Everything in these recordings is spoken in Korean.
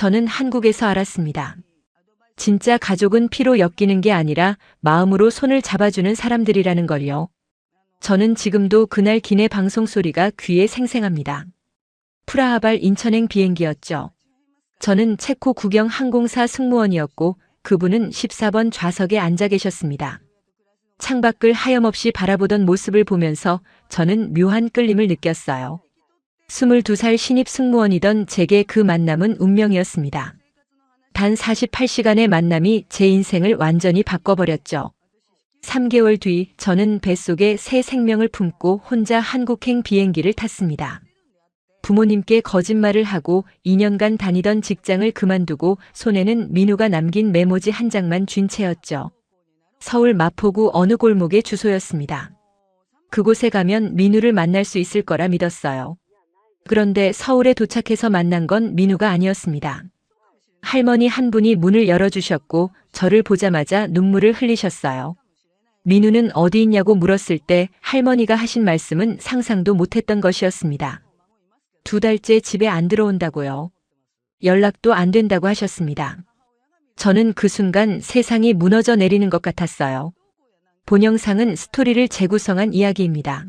저는 한국에서 알았습니다. 진짜 가족은 피로 엮이는 게 아니라 마음으로 손을 잡아주는 사람들이라는 걸요. 저는 지금도 그날 기내 방송 소리가 귀에 생생합니다. 프라하발 인천행 비행기였죠. 저는 체코 국영 항공사 승무원이었고 그분은 14번 좌석에 앉아 계셨습니다. 창밖을 하염없이 바라보던 모습을 보면서 저는 묘한 끌림을 느꼈어요. 22살 신입 승무원이던 제게 그 만남은 운명이었습니다. 단 48시간의 만남이 제 인생을 완전히 바꿔버렸죠. 3개월 뒤 저는 뱃속에 새 생명을 품고 혼자 한국행 비행기를 탔습니다. 부모님께 거짓말을 하고 2년간 다니던 직장을 그만두고 손에는 민우가 남긴 메모지 한 장만 쥔 채였죠. 서울 마포구 어느 골목의 주소였습니다. 그곳에 가면 민우를 만날 수 있을 거라 믿었어요. 그런데 서울에 도착해서 만난 건 민우가 아니었습니다. 할머니 한 분이 문을 열어주셨고 저를 보자마자 눈물을 흘리셨어요. 민우는 어디 있냐고 물었을 때 할머니가 하신 말씀은 상상도 못했던 것이었습니다. 2달째 집에 안 들어온다고요. 연락도 안 된다고 하셨습니다. 저는 그 순간 세상이 무너져 내리는 것 같았어요. 본 영상은 스토리를 재구성한 이야기입니다.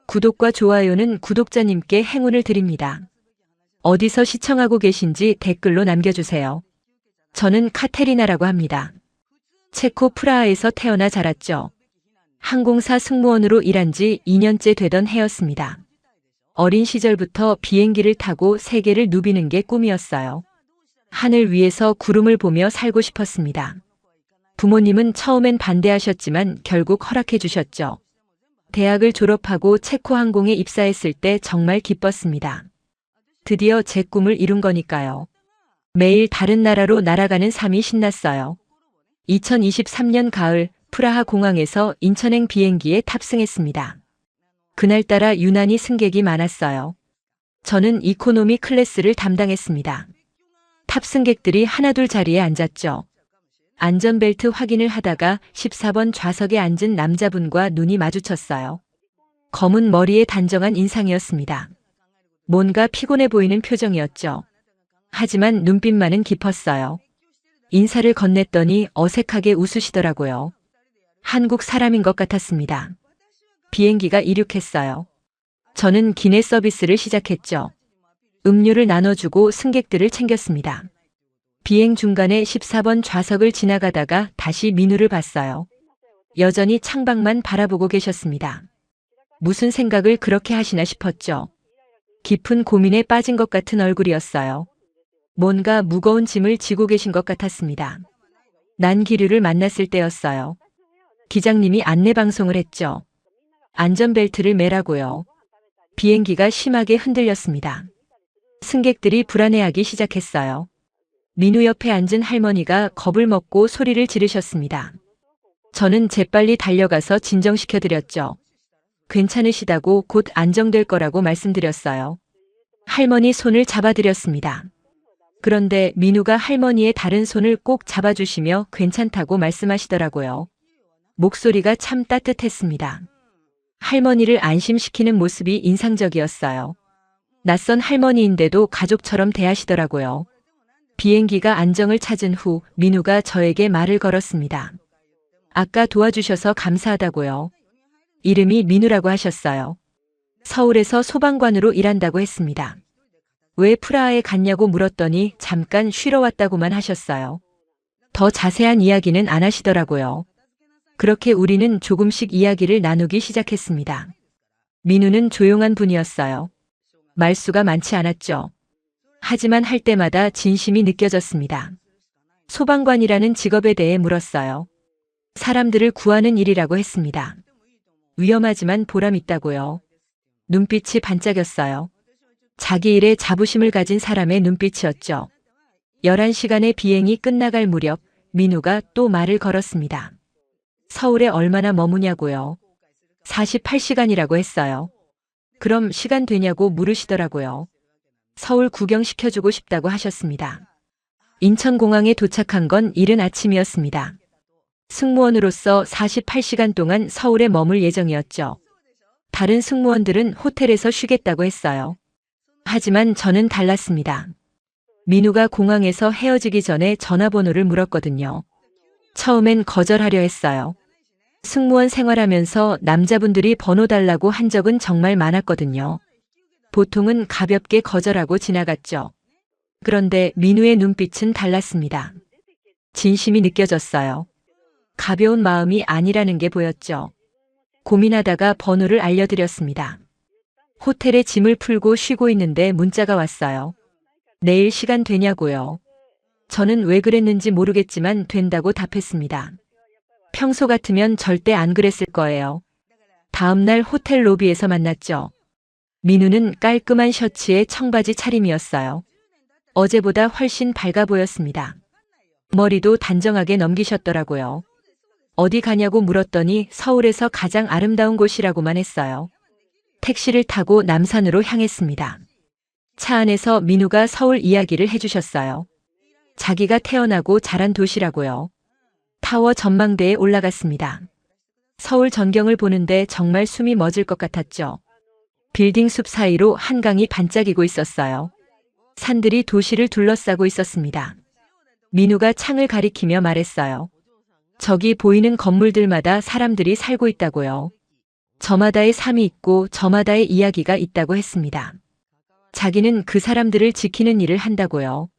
구독과 좋아요는 구독자님께 행운을 드립니다. 어디서 시청하고 계신지 댓글로 남겨주세요. 저는 카테리나라고 합니다. 체코 프라하에서 태어나 자랐죠. 항공사 승무원으로 일한 지 2년째 되던 해였습니다. 어린 시절부터 비행기를 타고 세계를 누비는 게 꿈이었어요. 하늘 위에서 구름을 보며 살고 싶었습니다. 부모님은 처음엔 반대하셨지만 결국 허락해 주셨죠. 대학을 졸업하고 체코 항공에 입사했을 때 정말 기뻤습니다. 드디어 제 꿈을 이룬 거니까요. 매일 다른 나라로 날아가는 삶이 신났어요. 2023년 가을 프라하 공항에서 인천행 비행기에 탑승했습니다. 그날따라 유난히 승객이 많았어요. 저는 이코노미 클래스를 담당했습니다. 탑승객들이 하나둘 자리에 앉았죠. 안전벨트 확인을 하다가 14번 좌석에 앉은 남자분과 눈이 마주쳤어요. 검은 머리에 단정한 인상이었습니다. 뭔가 피곤해 보이는 표정이었죠. 하지만 눈빛만은 깊었어요. 인사를 건넸더니 어색하게 웃으시더라고요. 한국 사람인 것 같았습니다. 비행기가 이륙했어요. 저는 기내 서비스를 시작했죠. 음료를 나눠주고 승객들을 챙겼습니다. 비행 중간에 14번 좌석을 지나가다가 다시 민우를 봤어요. 여전히 창밖만 바라보고 계셨습니다. 무슨 생각을 그렇게 하시나 싶었죠. 깊은 고민에 빠진 것 같은 얼굴이었어요. 뭔가 무거운 짐을 지고 계신 것 같았습니다. 난 기류를 만났을 때였어요. 기장님이 안내방송을 했죠. 안전벨트를 매라고요. 비행기가 심하게 흔들렸습니다. 승객들이 불안해하기 시작했어요. 민우 옆에 앉은 할머니가 겁을 먹고 소리를 지르셨습니다. 저는 재빨리 달려가서 진정시켜드렸죠. 괜찮으시다고 곧 안정될 거라고 말씀드렸어요. 할머니 손을 잡아드렸습니다. 그런데 민우가 할머니의 다른 손을 꼭 잡아주시며 괜찮다고 말씀하시더라고요. 목소리가 참 따뜻했습니다. 할머니를 안심시키는 모습이 인상적이었어요. 낯선 할머니인데도 가족처럼 대하시더라고요. 비행기가 안정을 찾은 후 민우가 저에게 말을 걸었습니다. 아까 도와주셔서 감사하다고요. 이름이 민우라고 하셨어요. 서울에서 소방관으로 일한다고 했습니다. 왜 프라하에 갔냐고 물었더니 잠깐 쉬러 왔다고만 하셨어요. 더 자세한 이야기는 안 하시더라고요. 그렇게 우리는 조금씩 이야기를 나누기 시작했습니다. 민우는 조용한 분이었어요. 말수가 많지 않았죠. 하지만 할 때마다 진심이 느껴졌습니다. 소방관이라는 직업에 대해 물었어요. 사람들을 구하는 일이라고 했습니다. 위험하지만 보람 있다고요. 눈빛이 반짝였어요. 자기 일에 자부심을 가진 사람의 눈빛이었죠. 11시간의 비행이 끝나갈 무렵 민우가 또 말을 걸었습니다. 서울에 얼마나 머무냐고요. 48시간이라고 했어요. 그럼 시간 되냐고 물으시더라고요. 서울 구경시켜주고 싶다고 하셨습니다. 인천공항에 도착한 건 이른 아침이었습니다. 승무원으로서 48시간 동안 서울에 머물 예정이었죠. 다른 승무원들은 호텔에서 쉬겠다고 했어요. 하지만 저는 달랐습니다. 민우가 공항에서 헤어지기 전에 전화번호를 물었거든요. 처음엔 거절하려 했어요. 승무원 생활하면서 남자분들이 번호 달라고 한 적은 정말 많았거든요. 보통은 가볍게 거절하고 지나갔죠. 그런데 민우의 눈빛은 달랐습니다. 진심이 느껴졌어요. 가벼운 마음이 아니라는 게 보였죠. 고민하다가 번호를 알려드렸습니다. 호텔에 짐을 풀고 쉬고 있는데 문자가 왔어요. 내일 시간 되냐고요. 저는 왜 그랬는지 모르겠지만 된다고 답했습니다. 평소 같으면 절대 안 그랬을 거예요. 다음 날 호텔 로비에서 만났죠. 민우는 깔끔한 셔츠에 청바지 차림이었어요. 어제보다 훨씬 밝아 보였습니다. 머리도 단정하게 넘기셨더라고요. 어디 가냐고 물었더니 서울에서 가장 아름다운 곳이라고만 했어요. 택시를 타고 남산으로 향했습니다. 차 안에서 민우가 서울 이야기를 해주셨어요. 자기가 태어나고 자란 도시라고요. 타워 전망대에 올라갔습니다. 서울 전경을 보는데 정말 숨이 멎을 것 같았죠. 빌딩 숲 사이로 한강이 반짝이고 있었어요. 산들이 도시를 둘러싸고 있었습니다. 민우가 창을 가리키며 말했어요. 저기 보이는 건물들마다 사람들이 살고 있다고요. 저마다의 삶이 있고 저마다의 이야기가 있다고 했습니다. 자기는 그 사람들을 지키는 일을 한다고요.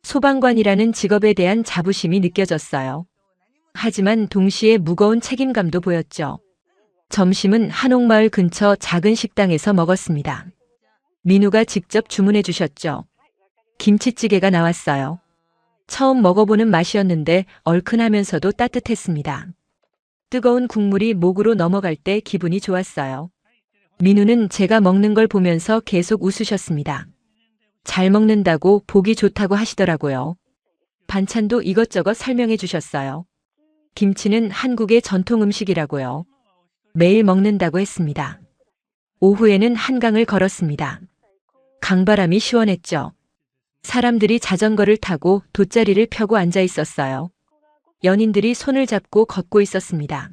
소방관이라는 직업에 대한 자부심이 느껴졌어요. 하지만 동시에 무거운 책임감도 보였죠. 점심은 한옥마을 근처 작은 식당에서 먹었습니다. 민우가 직접 주문해 주셨죠. 김치찌개가 나왔어요. 처음 먹어보는 맛이었는데 얼큰하면서도 따뜻했습니다. 뜨거운 국물이 목으로 넘어갈 때 기분이 좋았어요. 민우는 제가 먹는 걸 보면서 계속 웃으셨습니다. 잘 먹는다고 보기 좋다고 하시더라고요. 반찬도 이것저것 설명해 주셨어요. 김치는 한국의 전통 음식이라고요. 매일 먹는다고 했습니다. 오후에는 한강을 걸었습니다. 강바람이 시원했죠. 사람들이 자전거를 타고 돗자리를 펴고 앉아 있었어요. 연인들이 손을 잡고 걷고 있었습니다.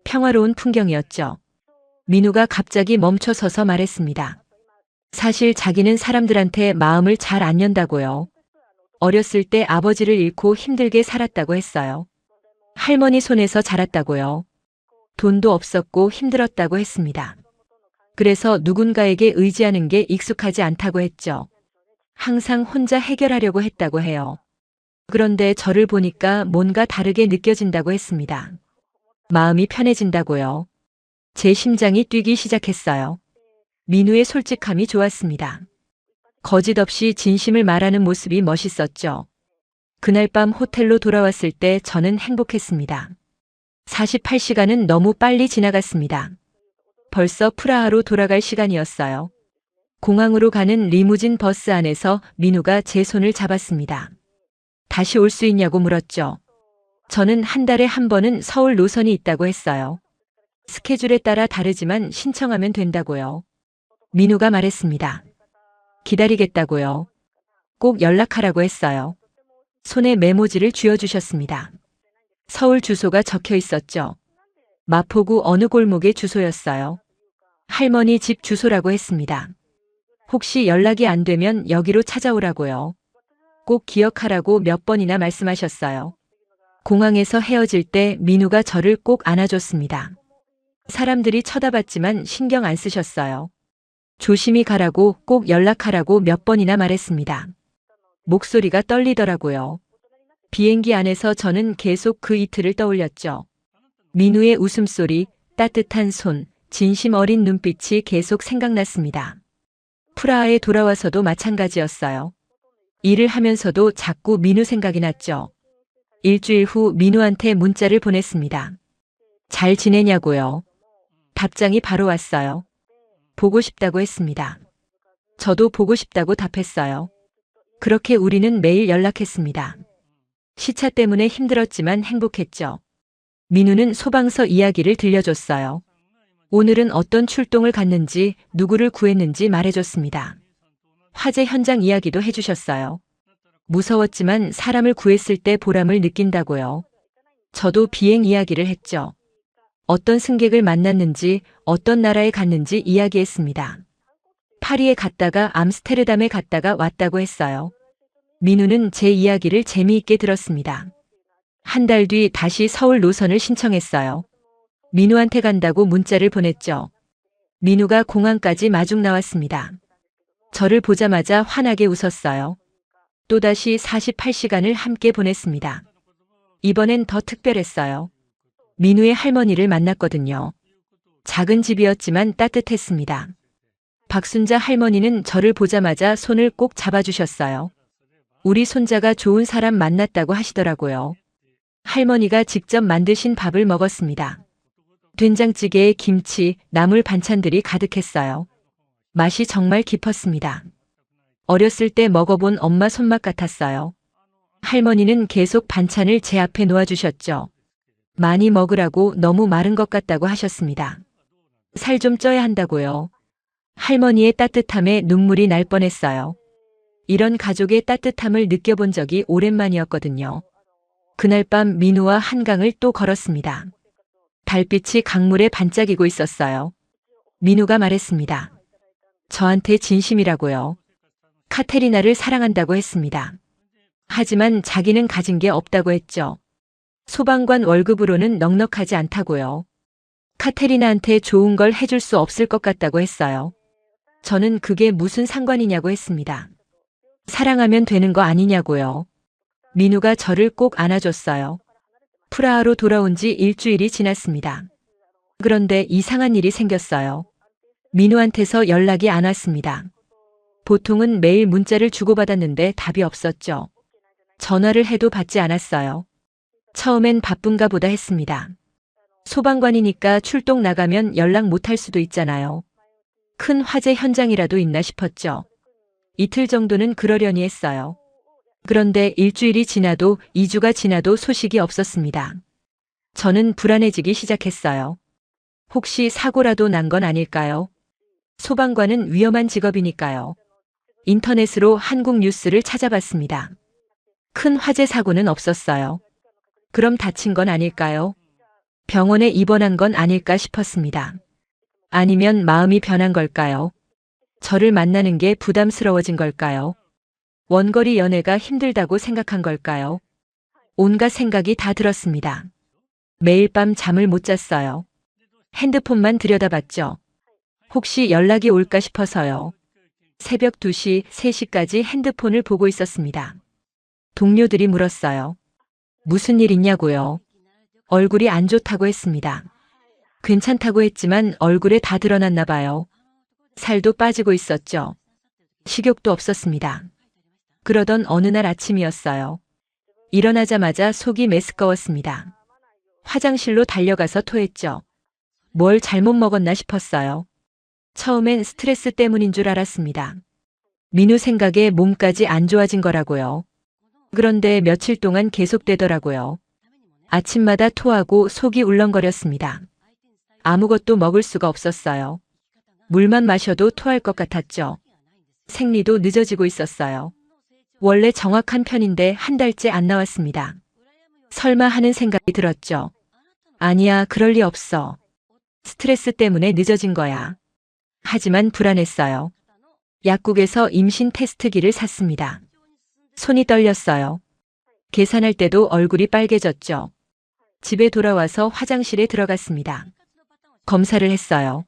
평화로운 풍경이었죠. 민우가 갑자기 멈춰서서 말했습니다. 사실 자기는 사람들한테 마음을 잘 안 연다고요. 어렸을 때 아버지를 잃고 힘들게 살았다고 했어요. 할머니 손에서 자랐다고요. 돈도 없었고 힘들었다고 했습니다. 그래서 누군가에게 의지하는 게 익숙하지 않다고 했죠. 항상 혼자 해결하려고 했다고 해요. 그런데 저를 보니까 뭔가 다르게 느껴진다고 했습니다. 마음이 편해진다고요. 제 심장이 뛰기 시작했어요. 민우의 솔직함이 좋았습니다. 거짓 없이 진심을 말하는 모습이 멋있었죠. 그날 밤 호텔로 돌아왔을 때 저는 행복했습니다. 48시간은 너무 빨리 지나갔습니다. 벌써 프라하로 돌아갈 시간이었어요. 공항으로 가는 리무진 버스 안에서 민우가 제 손을 잡았습니다. 다시 올 수 있냐고 물었죠. 저는 한 달에 한 번은 서울 노선이 있다고 했어요. 스케줄에 따라 다르지만 신청하면 된다고요. 민우가 말했습니다. 기다리겠다고요. 꼭 연락하라고 했어요. 손에 메모지를 쥐어주셨습니다. 서울 주소가 적혀 있었죠. 마포구 어느 골목의 주소였어요. 할머니 집 주소라고 했습니다. 혹시 연락이 안 되면 여기로 찾아오라고요. 꼭 기억하라고 몇 번이나 말씀하셨어요. 공항에서 헤어질 때 민우가 저를 꼭 안아줬습니다. 사람들이 쳐다봤지만 신경 안 쓰셨어요. 조심히 가라고 꼭 연락하라고 몇 번이나 말했습니다. 목소리가 떨리더라고요. 비행기 안에서 저는 계속 그 이틀을 떠올렸죠. 민우의 웃음소리, 따뜻한 손, 진심 어린 눈빛이 계속 생각났습니다. 프라하에 돌아와서도 마찬가지였어요. 일을 하면서도 자꾸 민우 생각이 났죠. 일주일 후 민우한테 문자를 보냈습니다. 잘 지내냐고요. 답장이 바로 왔어요. 보고 싶다고 했습니다. 저도 보고 싶다고 답했어요. 그렇게 우리는 매일 연락했습니다. 시차 때문에 힘들었지만 행복했죠. 민우는 소방서 이야기를 들려줬어요. 오늘은 어떤 출동을 갔는지 누구를 구했는지 말해줬습니다. 화재 현장 이야기도 해주셨어요. 무서웠지만 사람을 구했을 때 보람을 느낀다고요. 저도 비행 이야기를 했죠. 어떤 승객을 만났는지 어떤 나라에 갔는지 이야기했습니다. 파리에 갔다가 암스테르담에 갔다가 왔다고 했어요. 민우는 제 이야기를 재미있게 들었습니다. 한 달 뒤 다시 서울 노선을 신청했어요. 민우한테 간다고 문자를 보냈죠. 민우가 공항까지 마중 나왔습니다. 저를 보자마자 환하게 웃었어요. 또다시 48시간을 함께 보냈습니다. 이번엔 더 특별했어요. 민우의 할머니를 만났거든요. 작은 집이었지만 따뜻했습니다. 박순자 할머니는 저를 보자마자 손을 꼭 잡아주셨어요. 우리 손자가 좋은 사람 만났다고 하시더라고요. 할머니가 직접 만드신 밥을 먹었습니다. 된장찌개에 김치, 나물 반찬들이 가득했어요. 맛이 정말 깊었습니다. 어렸을 때 먹어본 엄마 손맛 같았어요. 할머니는 계속 반찬을 제 앞에 놓아주셨죠. 많이 먹으라고 너무 마른 것 같다고 하셨습니다. 살 좀 쪄야 한다고요. 할머니의 따뜻함에 눈물이 날 뻔했어요. 이런 가족의 따뜻함을 느껴본 적이 오랜만이었거든요. 그날 밤 민우와 한강을 또 걸었습니다. 달빛이 강물에 반짝이고 있었어요. 민우가 말했습니다. 저한테 진심이라고요. 카테리나를 사랑한다고 했습니다. 하지만 자기는 가진 게 없다고 했죠. 소방관 월급으로는 넉넉하지 않다고요. 카테리나한테 좋은 걸 해줄 수 없을 것 같다고 했어요. 저는 그게 무슨 상관이냐고 했습니다. 사랑하면 되는 거 아니냐고요. 민우가 저를 꼭 안아줬어요. 프라하로 돌아온 지 일주일이 지났습니다. 그런데 이상한 일이 생겼어요. 민우한테서 연락이 안 왔습니다. 보통은 매일 문자를 주고받았는데 답이 없었죠. 전화를 해도 받지 않았어요. 처음엔 바쁜가 보다 했습니다. 소방관이니까 출동 나가면 연락 못할 수도 있잖아요. 큰 화재 현장이라도 있나 싶었죠. 이틀 정도는 그러려니 했어요. 그런데 일주일이 지나도 2주가 지나도 소식이 없었습니다. 저는 불안해지기 시작했어요. 혹시 사고라도 난 건 아닐까요? 소방관은 위험한 직업이니까요. 인터넷으로 한국 뉴스를 찾아봤습니다. 큰 화재 사고는 없었어요. 그럼 다친 건 아닐까요? 병원에 입원한 건 아닐까 싶었습니다. 아니면 마음이 변한 걸까요? 저를 만나는 게 부담스러워진 걸까요? 원거리 연애가 힘들다고 생각한 걸까요? 온갖 생각이 다 들었습니다. 매일 밤 잠을 못 잤어요. 핸드폰만 들여다봤죠. 혹시 연락이 올까 싶어서요. 새벽 2시, 3시까지 핸드폰을 보고 있었습니다. 동료들이 물었어요. 무슨 일 있냐고요. 얼굴이 안 좋다고 했습니다. 괜찮다고 했지만 얼굴에 다 드러났나 봐요. 살도 빠지고 있었죠. 식욕도 없었습니다. 그러던 어느 날 아침이었어요. 일어나자마자 속이 메스꺼웠습니다. 화장실로 달려가서 토했죠. 뭘 잘못 먹었나 싶었어요. 처음엔 스트레스 때문인 줄 알았습니다. 민우 생각에 몸까지 안 좋아진 거라고요. 그런데 며칠 동안 계속되더라고요. 아침마다 토하고 속이 울렁거렸습니다. 아무것도 먹을 수가 없었어요. 물만 마셔도 토할 것 같았죠. 생리도 늦어지고 있었어요. 원래 정확한 편인데 한 달째 안 나왔습니다. 설마 하는 생각이 들었죠. 아니야, 그럴 리 없어. 스트레스 때문에 늦어진 거야. 하지만 불안했어요. 약국에서 임신 테스트기를 샀습니다. 손이 떨렸어요. 계산할 때도 얼굴이 빨개졌죠. 집에 돌아와서 화장실에 들어갔습니다. 검사를 했어요.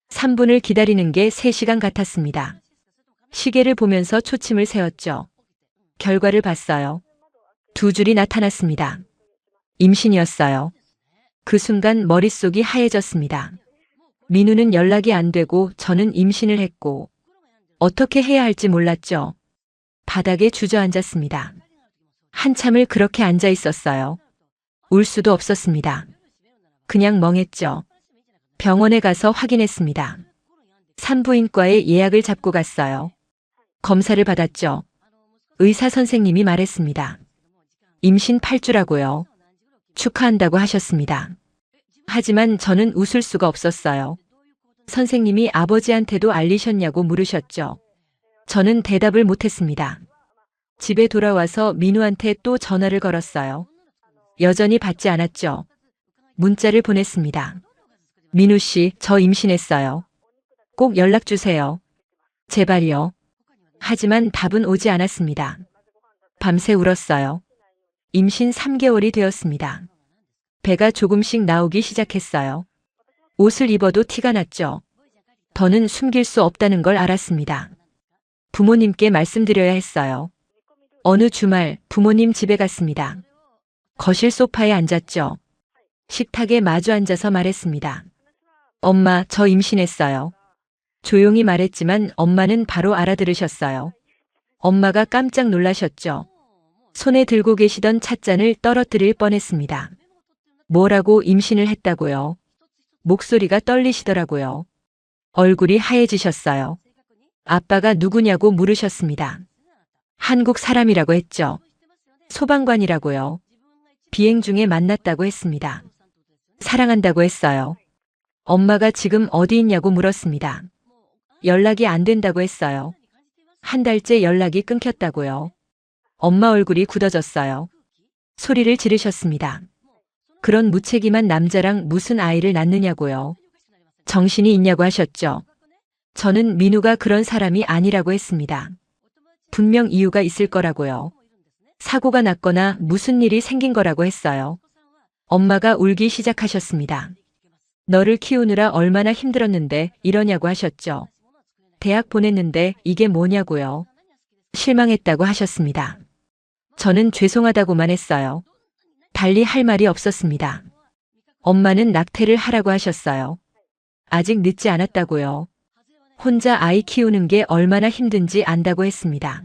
3분을 기다리는 게 3시간 같았습니다. 시계를 보면서 초침을 세웠죠. 결과를 봤어요. 2줄이 나타났습니다. 임신이었어요. 그 순간 머릿속이 하얘졌습니다. 민우는 연락이 안 되고 저는 임신을 했고 어떻게 해야 할지 몰랐죠. 바닥에 주저앉았습니다. 한참을 그렇게 앉아 있었어요. 울 수도 없었습니다. 그냥 멍했죠. 병원에 가서 확인했습니다. 산부인과에 예약을 잡고 갔어요. 검사를 받았죠. 의사 선생님이 말했습니다. 임신 8주라고요. 축하한다고 하셨습니다. 하지만 저는 웃을 수가 없었어요. 선생님이 아버지한테도 알리셨냐고 물으셨죠. 저는 대답을 못했습니다. 집에 돌아와서 민우한테 또 전화를 걸었어요. 여전히 받지 않았죠. 문자를 보냈습니다. 민우 씨, 저 임신했어요. 꼭 연락 주세요. 제발요. 하지만 답은 오지 않았습니다. 밤새 울었어요. 임신 3개월이 되었습니다. 배가 조금씩 나오기 시작했어요. 옷을 입어도 티가 났죠. 더는 숨길 수 없다는 걸 알았습니다. 부모님께 말씀드려야 했어요. 어느 주말 부모님 집에 갔습니다. 거실 소파에 앉았죠. 식탁에 마주 앉아서 말했습니다. 엄마, 저 임신했어요. 조용히 말했지만 엄마는 바로 알아들으셨어요. 엄마가 깜짝 놀라셨죠. 손에 들고 계시던 찻잔을 떨어뜨릴 뻔했습니다. 뭐라고 임신을 했다고요? 목소리가 떨리시더라고요. 얼굴이 하얘지셨어요. 아빠가 누구냐고 물으셨습니다. 한국 사람이라고 했죠. 소방관이라고요. 비행 중에 만났다고 했습니다. 사랑한다고 했어요. 엄마가 지금 어디 있냐고 물었습니다. 연락이 안 된다고 했어요. 한 달째 연락이 끊겼다고요. 엄마 얼굴이 굳어졌어요. 소리를 지르셨습니다. 그런 무책임한 남자랑 무슨 아이를 낳느냐고요. 정신이 있냐고 하셨죠. 저는 민우가 그런 사람이 아니라고 했습니다. 분명 이유가 있을 거라고요. 사고가 났거나 무슨 일이 생긴 거라고 했어요. 엄마가 울기 시작하셨습니다. 너를 키우느라 얼마나 힘들었는데 이러냐고 하셨죠. 대학 보냈는데 이게 뭐냐고요. 실망했다고 하셨습니다. 저는 죄송하다고만 했어요. 달리 할 말이 없었습니다. 엄마는 낙태를 하라고 하셨어요. 아직 늦지 않았다고요. 혼자 아이 키우는 게 얼마나 힘든지 안다고 했습니다.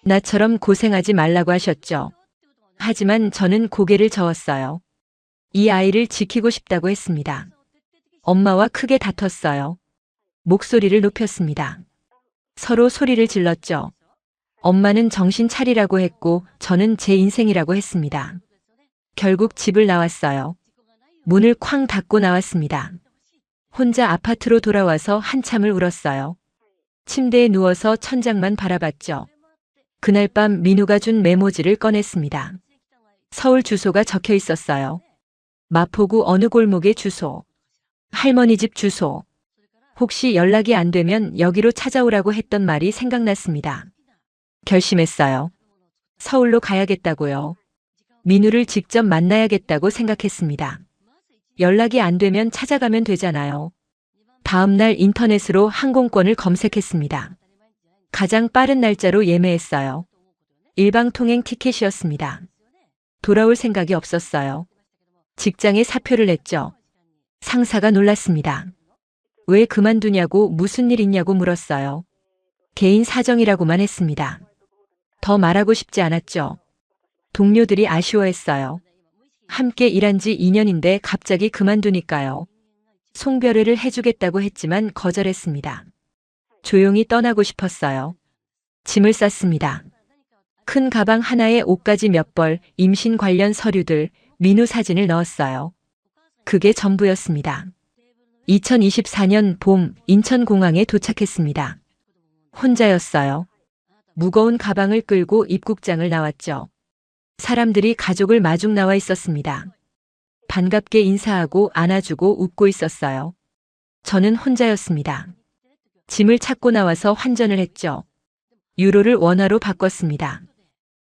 나처럼 고생하지 말라고 하셨죠. 하지만 저는 고개를 저었어요. 이 아이를 지키고 싶다고 했습니다. 엄마와 크게 다퉜어요. 목소리를 높였습니다. 서로 소리를 질렀죠. 엄마는 정신 차리라고 했고 저는 제 인생이라고 했습니다. 결국 집을 나왔어요. 문을 쾅 닫고 나왔습니다. 혼자 아파트로 돌아와서 한참을 울었어요. 침대에 누워서 천장만 바라봤죠. 그날 밤 민우가 준 메모지를 꺼냈습니다. 서울 주소가 적혀 있었어요. 마포구 어느 골목의 주소. 할머니 집 주소. 혹시 연락이 안 되면 여기로 찾아오라고 했던 말이 생각났습니다. 결심했어요. 서울로 가야겠다고요. 민우를 직접 만나야겠다고 생각했습니다. 연락이 안 되면 찾아가면 되잖아요. 다음 날 인터넷으로 항공권을 검색했습니다. 가장 빠른 날짜로 예매했어요. 일방통행 티켓이었습니다. 돌아올 생각이 없었어요. 직장에 사표를 냈죠. 상사가 놀랐습니다. 왜 그만두냐고 무슨 일 있냐고 물었어요. 개인 사정이라고만 했습니다. 더 말하고 싶지 않았죠. 동료들이 아쉬워했어요. 함께 일한 지 2년인데 갑자기 그만두니까요. 송별회를 해주겠다고 했지만 거절했습니다. 조용히 떠나고 싶었어요. 짐을 쌌습니다. 큰 가방 하나에 옷가지 몇 벌, 임신 관련 서류들, 민우 사진을 넣었어요. 그게 전부였습니다. 2024년 봄 인천공항에 도착했습니다. 혼자였어요. 무거운 가방을 끌고 입국장을 나왔죠. 사람들이 가족을 마중 나와 있었습니다. 반갑게 인사하고 안아주고 웃고 있었어요. 저는 혼자였습니다. 짐을 찾고 나와서 환전을 했죠. 유로를 원화로 바꿨습니다.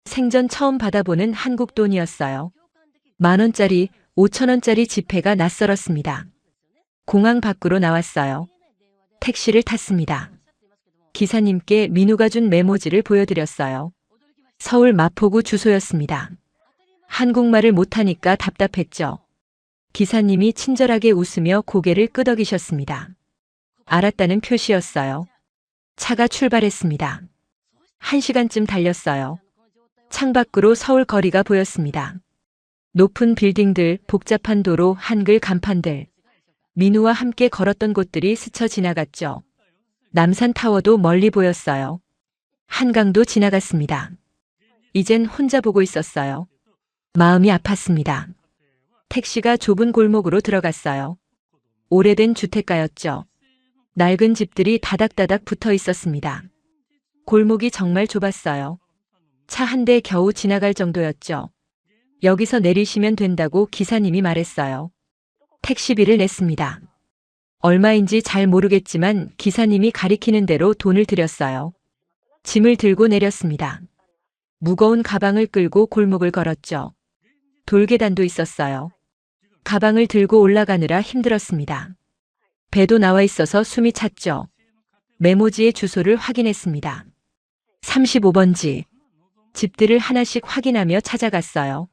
생전 처음 받아보는 한국 돈이었어요. 10,000원짜리, 5,000원짜리 지폐가 낯설었습니다. 공항 밖으로 나왔어요. 택시를 탔습니다. 기사님께 민우가 준 메모지를 보여드렸어요. 서울 마포구 주소였습니다. 한국말을 못하니까 답답했죠. 기사님이 친절하게 웃으며 고개를 끄덕이셨습니다. 알았다는 표시였어요. 차가 출발했습니다. 1시간쯤 달렸어요. 창밖으로 서울 거리가 보였습니다. 높은 빌딩들, 복잡한 도로, 한글 간판들. 민우와 함께 걸었던 곳들이 스쳐 지나갔죠. 남산타워도 멀리 보였어요. 한강도 지나갔습니다. 이젠 혼자 보고 있었어요. 마음이 아팠습니다. 택시가 좁은 골목으로 들어갔어요. 오래된 주택가였죠. 낡은 집들이 다닥다닥 붙어 있었습니다. 골목이 정말 좁았어요. 차 한 대 겨우 지나갈 정도였죠. 여기서 내리시면 된다고 기사님이 말했어요. 택시비를 냈습니다. 얼마인지 잘 모르겠지만 기사님이 가리키는 대로 돈을 드렸어요. 짐을 들고 내렸습니다. 무거운 가방을 끌고 골목을 걸었죠. 돌계단도 있었어요. 가방을 들고 올라가느라 힘들었습니다. 배도 나와 있어서 숨이 찼죠. 메모지의 주소를 확인했습니다. 35번지. 집들을 하나씩 확인하며 찾아갔어요.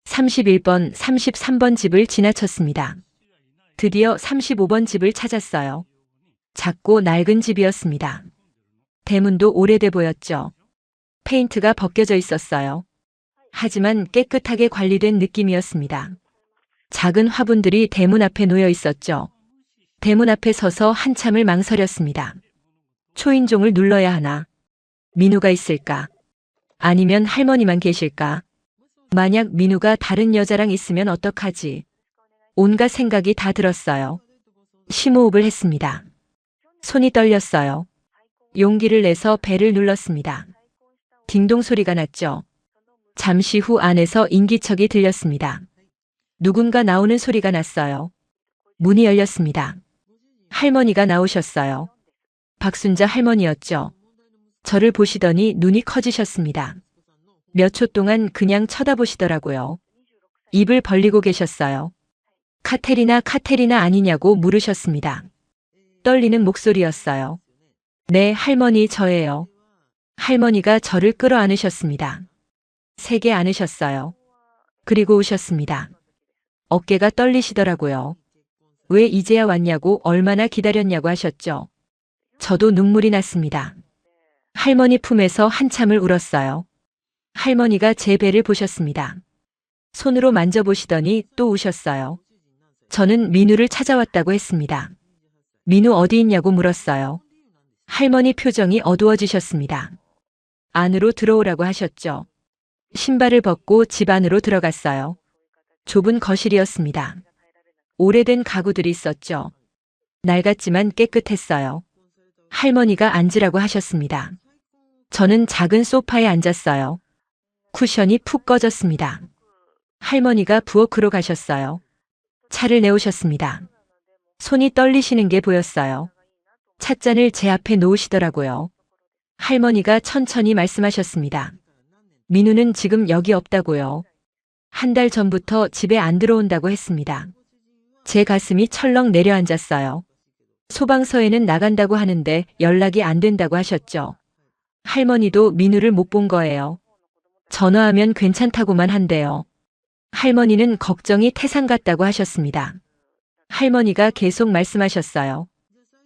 31번, 33번 집을 지나쳤습니다. 드디어 35번 집을 찾았어요. 작고 낡은 집이었습니다. 대문도 오래돼 보였죠. 페인트가 벗겨져 있었어요. 하지만 깨끗하게 관리된 느낌이었습니다. 작은 화분들이 대문 앞에 놓여 있었죠. 대문 앞에 서서 한참을 망설였습니다. 초인종을 눌러야 하나? 민우가 있을까? 아니면 할머니만 계실까? 만약 민우가 다른 여자랑 있으면 어떡하지? 온갖 생각이 다 들었어요. 심호흡을 했습니다. 손이 떨렸어요. 용기를 내서 벨을 눌렀습니다. 딩동 소리가 났죠. 잠시 후 안에서 인기척이 들렸습니다. 누군가 나오는 소리가 났어요. 문이 열렸습니다. 할머니가 나오셨어요. 박순자 할머니였죠. 저를 보시더니 눈이 커지셨습니다. 몇 초 동안 그냥 쳐다보시더라고요. 입을 벌리고 계셨어요. 카테리나 아니냐고 물으셨습니다. 떨리는 목소리였어요. 네, 할머니 저예요. 할머니가 저를 끌어안으셨습니다. 세게 안으셨어요. 그리고 우셨습니다. 어깨가 떨리시더라고요. 왜 이제야 왔냐고 얼마나 기다렸냐고 하셨죠. 저도 눈물이 났습니다. 할머니 품에서 한참을 울었어요. 할머니가 제 배를 보셨습니다. 손으로 만져보시더니 또 우셨어요. 저는 민우를 찾아왔다고 했습니다. 민우 어디 있냐고 물었어요. 할머니 표정이 어두워지셨습니다. 안으로 들어오라고 하셨죠. 신발을 벗고 집 안으로 들어갔어요. 좁은 거실이었습니다. 오래된 가구들이 있었죠. 낡았지만 깨끗했어요. 할머니가 앉으라고 하셨습니다. 저는 작은 소파에 앉았어요. 쿠션이 푹 꺼졌습니다. 할머니가 부엌으로 가셨어요. 차를 내오셨습니다. 손이 떨리시는 게 보였어요. 찻잔을 제 앞에 놓으시더라고요. 할머니가 천천히 말씀하셨습니다. 민우는 지금 여기 없다고요. 한 달 전부터 집에 안 들어온다고 했습니다. 제 가슴이 철렁 내려앉았어요. 소방서에는 나간다고 하는데 연락이 안 된다고 하셨죠. 할머니도 민우를 못 본 거예요. 전화하면 괜찮다고만 한대요. 할머니는 걱정이 태산 같다고 하셨습니다. 할머니가 계속 말씀하셨어요.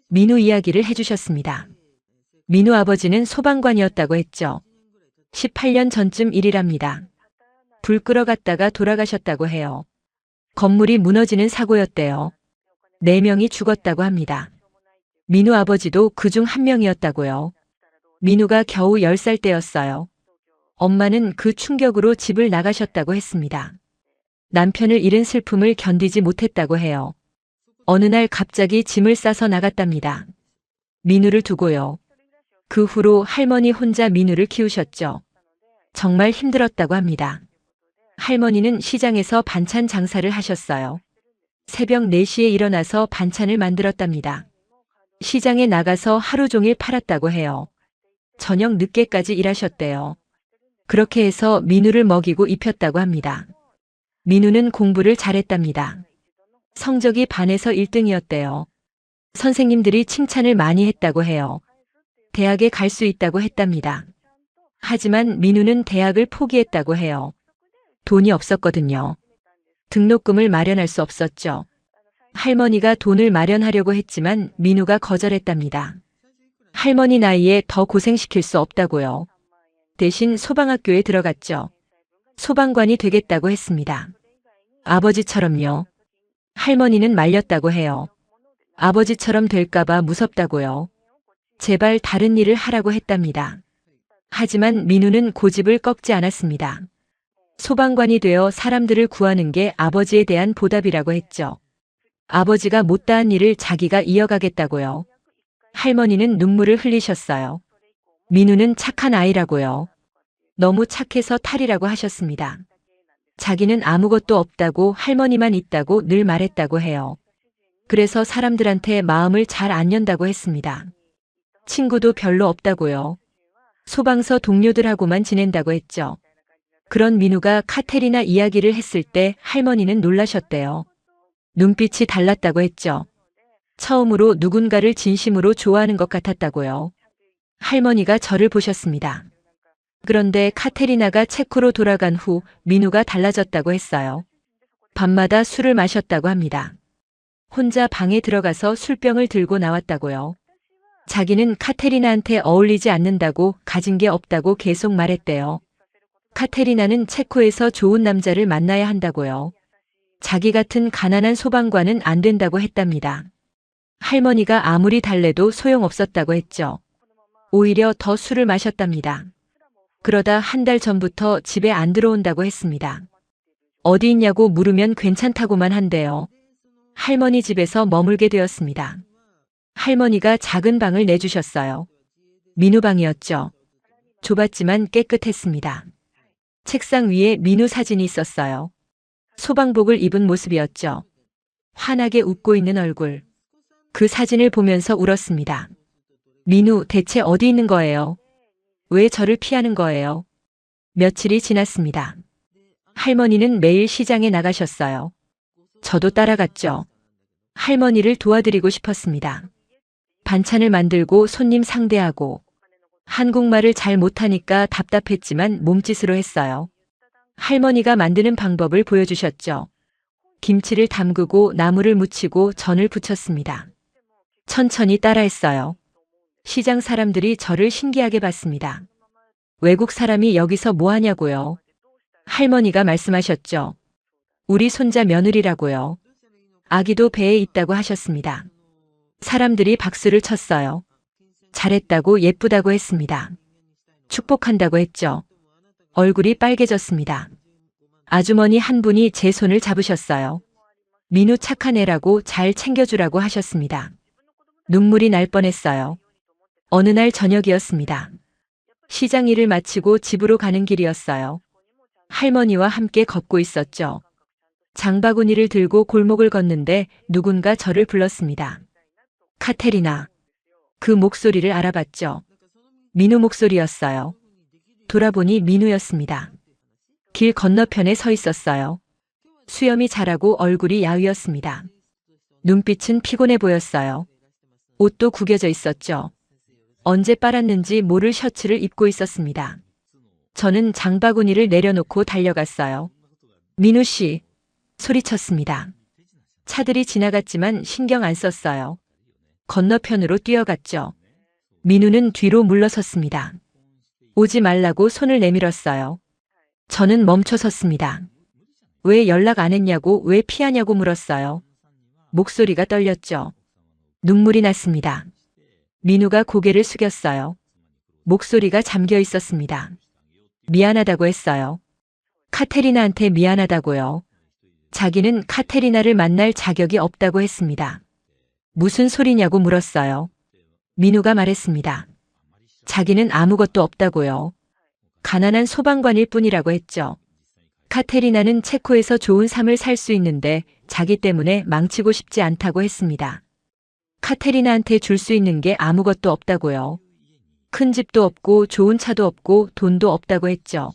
민우 이야기를 해주셨습니다. 민우 아버지는 소방관이었다고 했죠. 18년 전쯤 일이랍니다. 불 끌어갔다가 돌아가셨다고 해요. 건물이 무너지는 사고였대요. 4명이 죽었다고 합니다. 민우 아버지도 그중 한 명이었다고요. 민우가 겨우 10살 때였어요. 엄마는 그 충격으로 집을 나가셨다고 했습니다. 남편을 잃은 슬픔을 견디지 못했다고 해요. 어느 날 갑자기 짐을 싸서 나갔답니다. 민우를 두고요. 그 후로 할머니 혼자 민우를 키우셨죠. 정말 힘들었다고 합니다. 할머니는 시장에서 반찬 장사를 하셨어요. 새벽 4시에 일어나서 반찬을 만들었답니다. 시장에 나가서 하루 종일 팔았다고 해요. 저녁 늦게까지 일하셨대요. 그렇게 해서 민우를 먹이고 입혔다고 합니다. 민우는 공부를 잘했답니다. 성적이 반에서 1등이었대요. 선생님들이 칭찬을 많이 했다고 해요. 대학에 갈 수 있다고 했답니다. 하지만 민우는 대학을 포기했다고 해요. 돈이 없었거든요. 등록금을 마련할 수 없었죠. 할머니가 돈을 마련하려고 했지만 민우가 거절했답니다. 할머니 나이에 더 고생시킬 수 없다고요. 대신 소방학교에 들어갔죠. 소방관이 되겠다고 했습니다. 아버지처럼요. 할머니는 말렸다고 해요. 아버지처럼 될까봐 무섭다고요. 제발 다른 일을 하라고 했답니다. 하지만 민우는 고집을 꺾지 않았습니다. 소방관이 되어 사람들을 구하는 게 아버지에 대한 보답이라고 했죠. 아버지가 못다한 일을 자기가 이어가겠다고요. 할머니는 눈물을 흘리셨어요. 민우는 착한 아이라고요. 너무 착해서 탈이라고 하셨습니다. 자기는 아무것도 없다고 할머니만 있다고 늘 말했다고 해요. 그래서 사람들한테 마음을 잘 안 연다고 했습니다. 친구도 별로 없다고요. 소방서 동료들하고만 지낸다고 했죠. 그런 민우가 카테리나 이야기를 했을 때 할머니는 놀라셨대요. 눈빛이 달랐다고 했죠. 처음으로 누군가를 진심으로 좋아하는 것 같았다고요. 할머니가 저를 보셨습니다. 그런데 카테리나가 체코로 돌아간 후 민우가 달라졌다고 했어요. 밤마다 술을 마셨다고 합니다. 혼자 방에 들어가서 술병을 들고 나왔다고요. 자기는 카테리나한테 어울리지 않는다고, 가진 게 없다고 계속 말했대요. 카테리나는 체코에서 좋은 남자를 만나야 한다고요. 자기 같은 가난한 소방관은 안 된다고 했답니다. 할머니가 아무리 달래도 소용없었다고 했죠. 오히려 더 술을 마셨답니다. 그러다 한 달 전부터 집에 안 들어온다고 했습니다. 어디 있냐고 물으면 괜찮다고만 한대요. 할머니 집에서 머물게 되었습니다. 할머니가 작은 방을 내주셨어요. 민우 방이었죠. 좁았지만 깨끗했습니다. 책상 위에 민우 사진이 있었어요. 소방복을 입은 모습이었죠. 환하게 웃고 있는 얼굴. 그 사진을 보면서 울었습니다. 민우, 대체 어디 있는 거예요? 왜 저를 피하는 거예요? 며칠이 지났습니다. 할머니는 매일 시장에 나가셨어요. 저도 따라갔죠. 할머니를 도와드리고 싶었습니다. 반찬을 만들고 손님 상대하고. 한국말을 잘 못하니까 답답했지만 몸짓으로 했어요. 할머니가 만드는 방법을 보여주셨죠. 김치를 담그고 나물을 무치고 전을 부쳤습니다. 천천히 따라했어요. 시장 사람들이 저를 신기하게 봤습니다. 외국 사람이 여기서 뭐 하냐고요. 할머니가 말씀하셨죠. 우리 손자 며느리라고요. 아기도 배에 있다고 하셨습니다. 사람들이 박수를 쳤어요. 잘했다고, 예쁘다고 했습니다. 축복한다고 했죠. 얼굴이 빨개졌습니다. 아주머니 한 분이 제 손을 잡으셨어요. 민우 착한 애라고, 잘 챙겨주라고 하셨습니다. 눈물이 날 뻔했어요. 어느 날 저녁이었습니다. 시장 일을 마치고 집으로 가는 길이었어요. 할머니와 함께 걷고 있었죠. 장바구니를 들고 골목을 걷는데 누군가 저를 불렀습니다. 카테리나. 그 목소리를 알아봤죠. 민우 목소리였어요. 돌아보니 민우였습니다. 길 건너편에 서 있었어요. 수염이 자라고 얼굴이 야위었습니다. 눈빛은 피곤해 보였어요. 옷도 구겨져 있었죠. 언제 빨았는지 모를 셔츠를 입고 있었습니다. 저는 장바구니를 내려놓고 달려갔어요. 민우 씨! 소리쳤습니다. 차들이 지나갔지만 신경 안 썼어요. 건너편으로 뛰어갔죠. 민우는 뒤로 물러섰습니다. 오지 말라고 손을 내밀었어요. 저는 멈춰섰습니다. 왜 연락 안 했냐고, 왜 피하냐고 물었어요. 목소리가 떨렸죠. 눈물이 났습니다. 민우가 고개를 숙였어요. 목소리가 잠겨 있었습니다. 미안하다고 했어요. 카테리나한테 미안하다고요. 자기는 카테리나를 만날 자격이 없다고 했습니다. 무슨 소리냐고 물었어요. 민우가 말했습니다. 자기는 아무것도 없다고요. 가난한 소방관일 뿐이라고 했죠. 카테리나는 체코에서 좋은 삶을 살 수 있는데 자기 때문에 망치고 싶지 않다고 했습니다. 카테리나한테 줄 수 있는 게 아무것도 없다고요. 큰 집도 없고 좋은 차도 없고 돈도 없다고 했죠.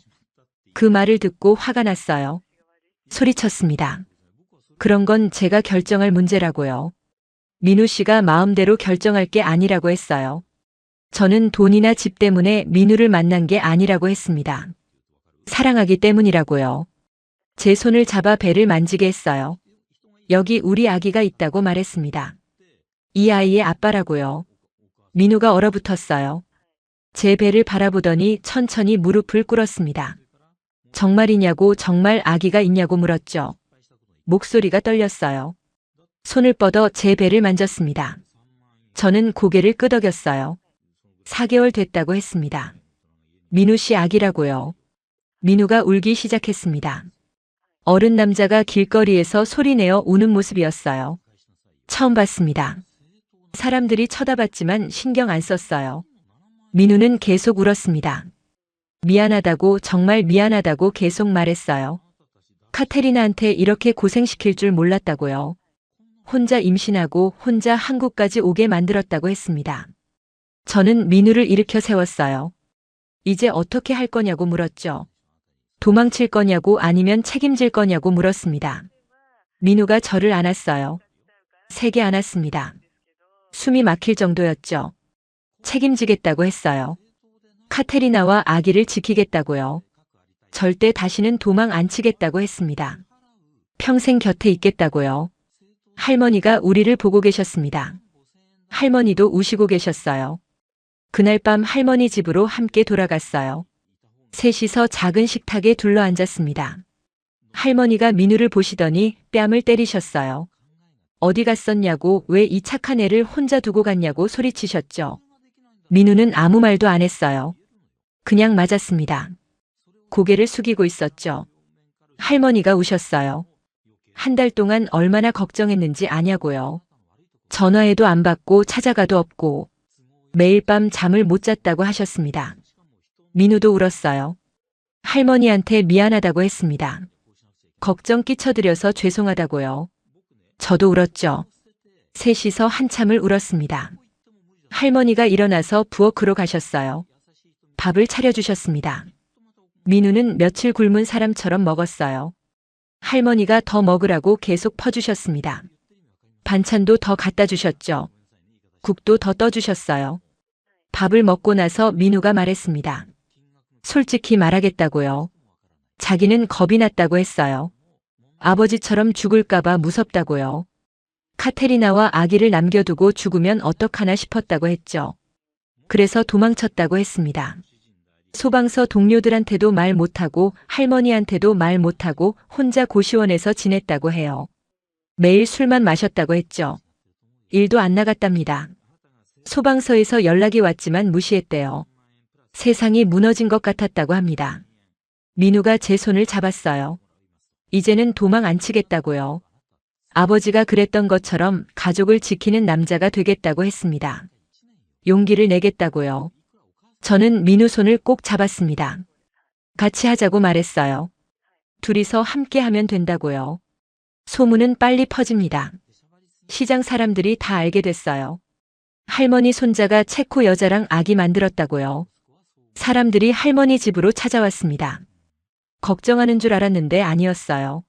그 말을 듣고 화가 났어요. 소리쳤습니다. 그런 건 제가 결정할 문제라고요. 민우 씨가 마음대로 결정할 게 아니라고 했어요. 저는 돈이나 집 때문에 민우를 만난 게 아니라고 했습니다. 사랑하기 때문이라고요. 제 손을 잡아 배를 만지게 했어요. 여기 우리 아기가 있다고 말했습니다. 이 아이의 아빠라고요. 민우가 얼어붙었어요. 제 배를 바라보더니 천천히 무릎을 꿇었습니다. 정말이냐고, 정말 아기가 있냐고 물었죠. 목소리가 떨렸어요. 손을 뻗어 제 배를 만졌습니다. 저는 고개를 끄덕였어요. 4개월 됐다고 했습니다. 민우 씨 아기라고요. 민우가 울기 시작했습니다. 어른 남자가 길거리에서 소리내어 우는 모습이었어요. 처음 봤습니다. 사람들이 쳐다봤지만 신경 안 썼어요. 민우는 계속 울었습니다. 미안하다고, 정말 미안하다고 계속 말했어요. 카테리나한테 이렇게 고생시킬 줄 몰랐다고요. 혼자 임신하고 혼자 한국까지 오게 만들었다고 했습니다. 저는 민우를 일으켜 세웠어요. 이제 어떻게 할 거냐고 물었죠. 도망칠 거냐고 아니면 책임질 거냐고 물었습니다. 민우가 저를 안았어요. 세게 안았습니다. 숨이 막힐 정도였죠. 책임지겠다고 했어요. 카테리나와 아기를 지키겠다고요. 절대 다시는 도망 안 치겠다고 했습니다. 평생 곁에 있겠다고요. 할머니가 우리를 보고 계셨습니다. 할머니도 우시고 계셨어요. 그날 밤 할머니 집으로 함께 돌아갔어요. 셋이서 작은 식탁에 둘러앉았습니다. 할머니가 민우를 보시더니 뺨을 때리셨어요. 어디 갔었냐고, 왜 이 착한 애를 혼자 두고 갔냐고 소리치셨죠. 민우는 아무 말도 안 했어요. 그냥 맞았습니다. 고개를 숙이고 있었죠. 할머니가 우셨어요. 한 달 동안 얼마나 걱정했는지 아냐고요. 전화해도 안 받고 찾아가도 없고 매일 밤 잠을 못 잤다고 하셨습니다. 민우도 울었어요. 할머니한테 미안하다고 했습니다. 걱정 끼쳐드려서 죄송하다고요. 저도 울었죠. 셋이서 한참을 울었습니다. 할머니가 일어나서 부엌으로 가셨어요. 밥을 차려주셨습니다. 민우는 며칠 굶은 사람처럼 먹었어요. 할머니가 더 먹으라고 계속 퍼주셨습니다. 반찬도 더 갖다 주셨죠. 국도 더 떠주셨어요. 밥을 먹고 나서 민우가 말했습니다. 솔직히 말하겠다고요. 자기는 겁이 났다고 했어요. 아버지처럼 죽을까봐 무섭다고요. 카테리나와 아기를 남겨두고 죽으면 어떡하나 싶었다고 했죠. 그래서 도망쳤다고 했습니다. 소방서 동료들한테도 말 못하고 할머니한테도 말 못하고 혼자 고시원에서 지냈다고 해요. 매일 술만 마셨다고 했죠. 일도 안 나갔답니다. 소방서에서 연락이 왔지만 무시했대요. 세상이 무너진 것 같았다고 합니다. 민우가 제 손을 잡았어요. 이제는 도망 안 치겠다고요. 아버지가 그랬던 것처럼 가족을 지키는 남자가 되겠다고 했습니다. 용기를 내겠다고요. 저는 민우 손을 꼭 잡았습니다. 같이 하자고 말했어요. 둘이서 함께 하면 된다고요. 소문은 빨리 퍼집니다. 시장 사람들이 다 알게 됐어요. 할머니 손자가 체코 여자랑 아기 만들었다고요. 사람들이 할머니 집으로 찾아왔습니다. 걱정하는 줄 알았는데 아니었어요.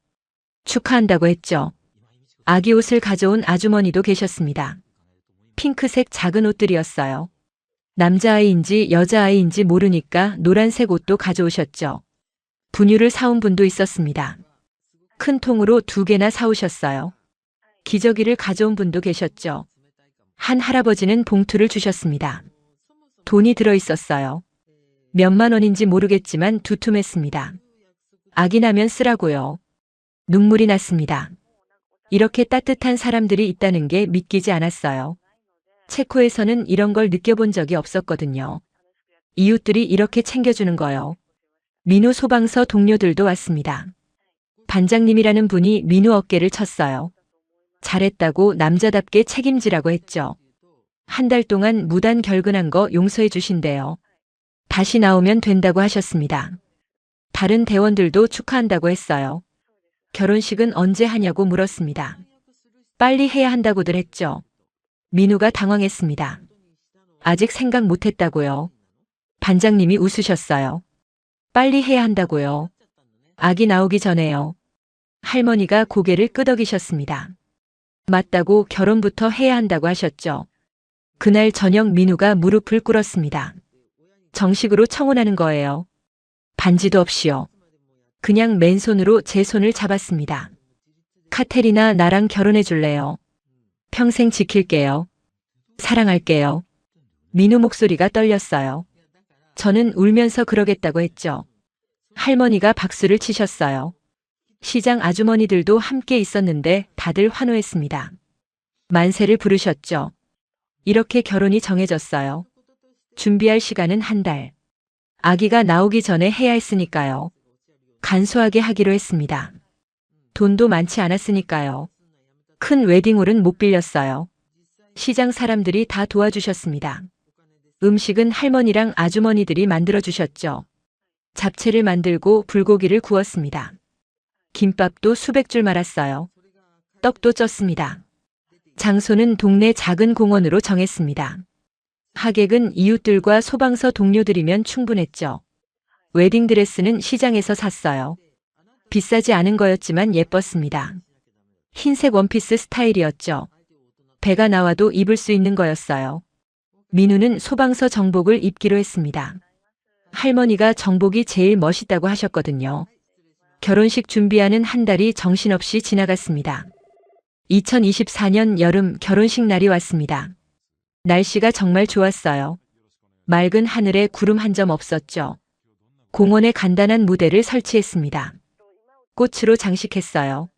축하한다고 했죠. 아기 옷을 가져온 아주머니도 계셨습니다. 핑크색 작은 옷들이었어요. 남자아이인지 여자아이인지 모르니까 노란색 옷도 가져오셨죠. 분유를 사온 분도 있었습니다. 큰 통으로 2개나 사오셨어요. 기저귀를 가져온 분도 계셨죠. 한 할아버지는 봉투를 주셨습니다. 돈이 들어있었어요. 몇만 원인지 모르겠지만 두툼했습니다. 아기 나면 쓰라고요. 눈물이 났습니다. 이렇게 따뜻한 사람들이 있다는 게 믿기지 않았어요. 체코에서는 이런 걸 느껴본 적이 없었거든요. 이웃들이 이렇게 챙겨주는 거요. 민우 소방서 동료들도 왔습니다. 반장님이라는 분이 민우 어깨를 쳤어요. 잘했다고 남자답게 책임지라고 했죠. 한 달 동안 무단 결근한 거 용서해 주신대요. 다시 나오면 된다고 하셨습니다. 다른 대원들도 축하한다고 했어요. 결혼식은 언제 하냐고 물었습니다. 빨리 해야 한다고들 했죠. 민우가 당황했습니다. 아직 생각 못했다고요. 반장님이 웃으셨어요. 빨리 해야 한다고요. 아기 나오기 전에요. 할머니가 고개를 끄덕이셨습니다. 맞다고 결혼부터 해야 한다고 하셨죠. 그날 저녁 민우가 무릎을 꿇었습니다. 정식으로 청혼하는 거예요. 반지도 없이요. 그냥 맨손으로 제 손을 잡았습니다. 카테리나 나랑 결혼해 줄래요? 평생 지킬게요. 사랑할게요. 민우 목소리가 떨렸어요. 저는 울면서 그러겠다고 했죠. 할머니가 박수를 치셨어요. 시장 아주머니들도 함께 있었는데 다들 환호했습니다. 만세를 부르셨죠. 이렇게 결혼이 정해졌어요. 준비할 시간은 한 달. 아기가 나오기 전에 해야 했으니까요. 간소하게 하기로 했습니다. 돈도 많지 않았으니까요. 큰 웨딩홀은 못 빌렸어요. 시장 사람들이 다 도와주셨습니다. 음식은 할머니랑 아주머니들이 만들어주셨죠. 잡채를 만들고 불고기를 구웠습니다. 김밥도 수백 줄 말았어요. 떡도 쪘습니다. 장소는 동네 작은 공원으로 정했습니다. 하객은 이웃들과 소방서 동료들이면 충분했죠. 웨딩드레스는 시장에서 샀어요. 비싸지 않은 거였지만 예뻤습니다. 흰색 원피스 스타일이었죠. 배가 나와도 입을 수 있는 거였어요. 민우는 소방서 정복을 입기로 했습니다. 할머니가 정복이 제일 멋있다고 하셨거든요. 결혼식 준비하는 한 달이 정신없이 지나갔습니다. 2024년 여름 결혼식 날이 왔습니다. 날씨가 정말 좋았어요. 맑은 하늘에 구름 한 점 없었죠. 공원에 간단한 무대를 설치했습니다. 꽃으로 장식했어요.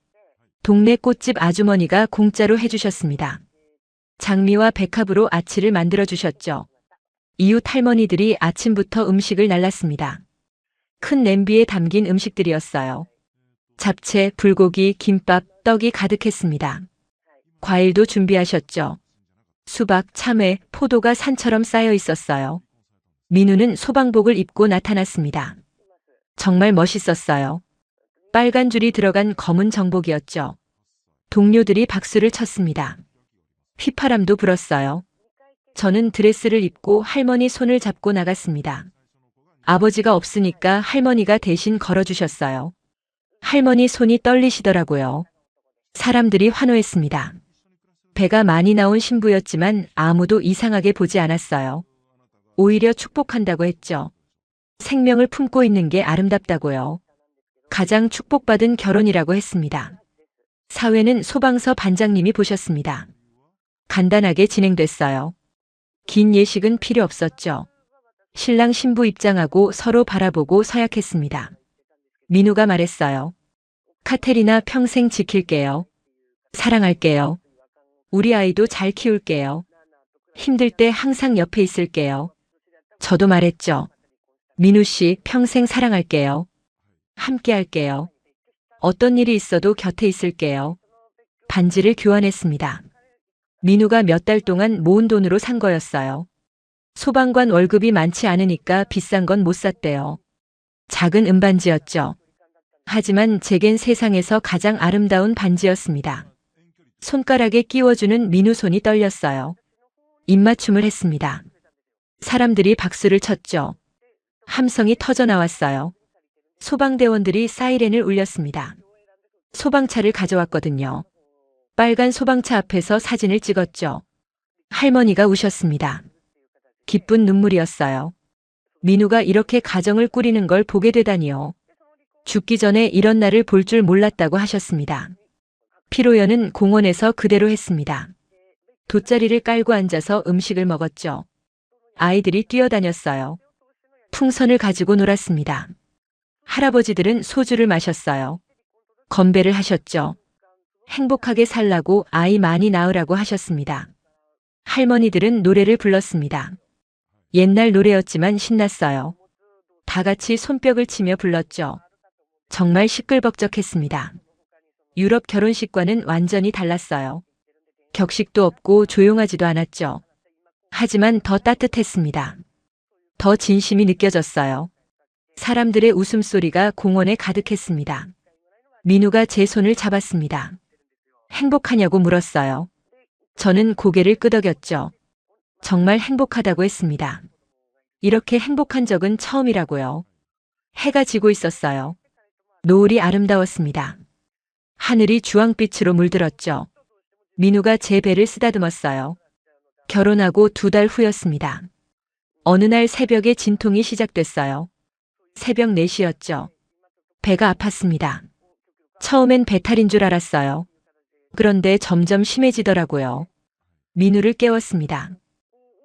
동네 꽃집 아주머니가 공짜로 해주셨습니다. 장미와 백합으로 아치를 만들어 주셨죠. 이웃 할머니들이 아침부터 음식을 날랐습니다. 큰 냄비에 담긴 음식들이었어요. 잡채, 불고기, 김밥, 떡이 가득했습니다. 과일도 준비하셨죠. 수박, 참외, 포도가 산처럼 쌓여 있었어요. 민우는 소방복을 입고 나타났습니다. 정말 멋있었어요. 빨간 줄이 들어간 검은 정복이었죠. 동료들이 박수를 쳤습니다. 휘파람도 불었어요. 저는 드레스를 입고 할머니 손을 잡고 나갔습니다. 아버지가 없으니까 할머니가 대신 걸어주셨어요. 할머니 손이 떨리시더라고요. 사람들이 환호했습니다. 배가 많이 나온 신부였지만 아무도 이상하게 보지 않았어요. 오히려 축복한다고 했죠. 생명을 품고 있는 게 아름답다고요. 가장 축복받은 결혼이라고 했습니다. 사회는 소방서 반장님이 보셨습니다. 간단하게 진행됐어요. 긴 예식은 필요 없었죠. 신랑 신부 입장하고 서로 바라보고 서약했습니다. 민우가 말했어요. 카테리나 평생 지킬게요. 사랑할게요. 우리 아이도 잘 키울게요. 힘들 때 항상 옆에 있을게요. 저도 말했죠. 민우 씨 평생 사랑할게요. 함께 할게요. 어떤 일이 있어도 곁에 있을게요. 반지를 교환했습니다. 민우가 몇 달 동안 모은 돈으로 산 거였어요. 소방관 월급이 많지 않으니까 비싼 건 못 샀대요. 작은 은반지였죠. 하지만 제겐 세상에서 가장 아름다운 반지였습니다. 손가락에 끼워주는 민우 손이 떨렸어요. 입맞춤을 했습니다. 사람들이 박수를 쳤죠. 함성이 터져 나왔어요. 소방대원들이 사이렌을 울렸습니다. 소방차를 가져왔거든요. 빨간 소방차 앞에서 사진을 찍었죠. 할머니가 우셨습니다. 기쁜 눈물이었어요. 민우가 이렇게 가정을 꾸리는 걸 보게 되다니요. 죽기 전에 이런 날을 볼 줄 몰랐다고 하셨습니다. 피로연은 공원에서 그대로 했습니다. 돗자리를 깔고 앉아서 음식을 먹었죠. 아이들이 뛰어다녔어요. 풍선을 가지고 놀았습니다. 할아버지들은 소주를 마셨어요. 건배를 하셨죠. 행복하게 살라고 아이 많이 낳으라고 하셨습니다. 할머니들은 노래를 불렀습니다. 옛날 노래였지만 신났어요. 다 같이 손뼉을 치며 불렀죠. 정말 시끌벅적했습니다. 유럽 결혼식과는 완전히 달랐어요. 격식도 없고 조용하지도 않았죠. 하지만 더 따뜻했습니다. 더 진심이 느껴졌어요. 사람들의 웃음소리가 공원에 가득했습니다. 민우가 제 손을 잡았습니다. 행복하냐고 물었어요. 저는 고개를 끄덕였죠. 정말 행복하다고 했습니다. 이렇게 행복한 적은 처음이라고요. 해가 지고 있었어요. 노을이 아름다웠습니다. 하늘이 주황빛으로 물들었죠. 민우가 제 배를 쓰다듬었어요. 결혼하고 2달 후였습니다. 어느 날 새벽에 진통이 시작됐어요. 새벽 4시였죠. 배가 아팠습니다. 처음엔 배탈인 줄 알았어요. 그런데 점점 심해지더라고요. 민우를 깨웠습니다.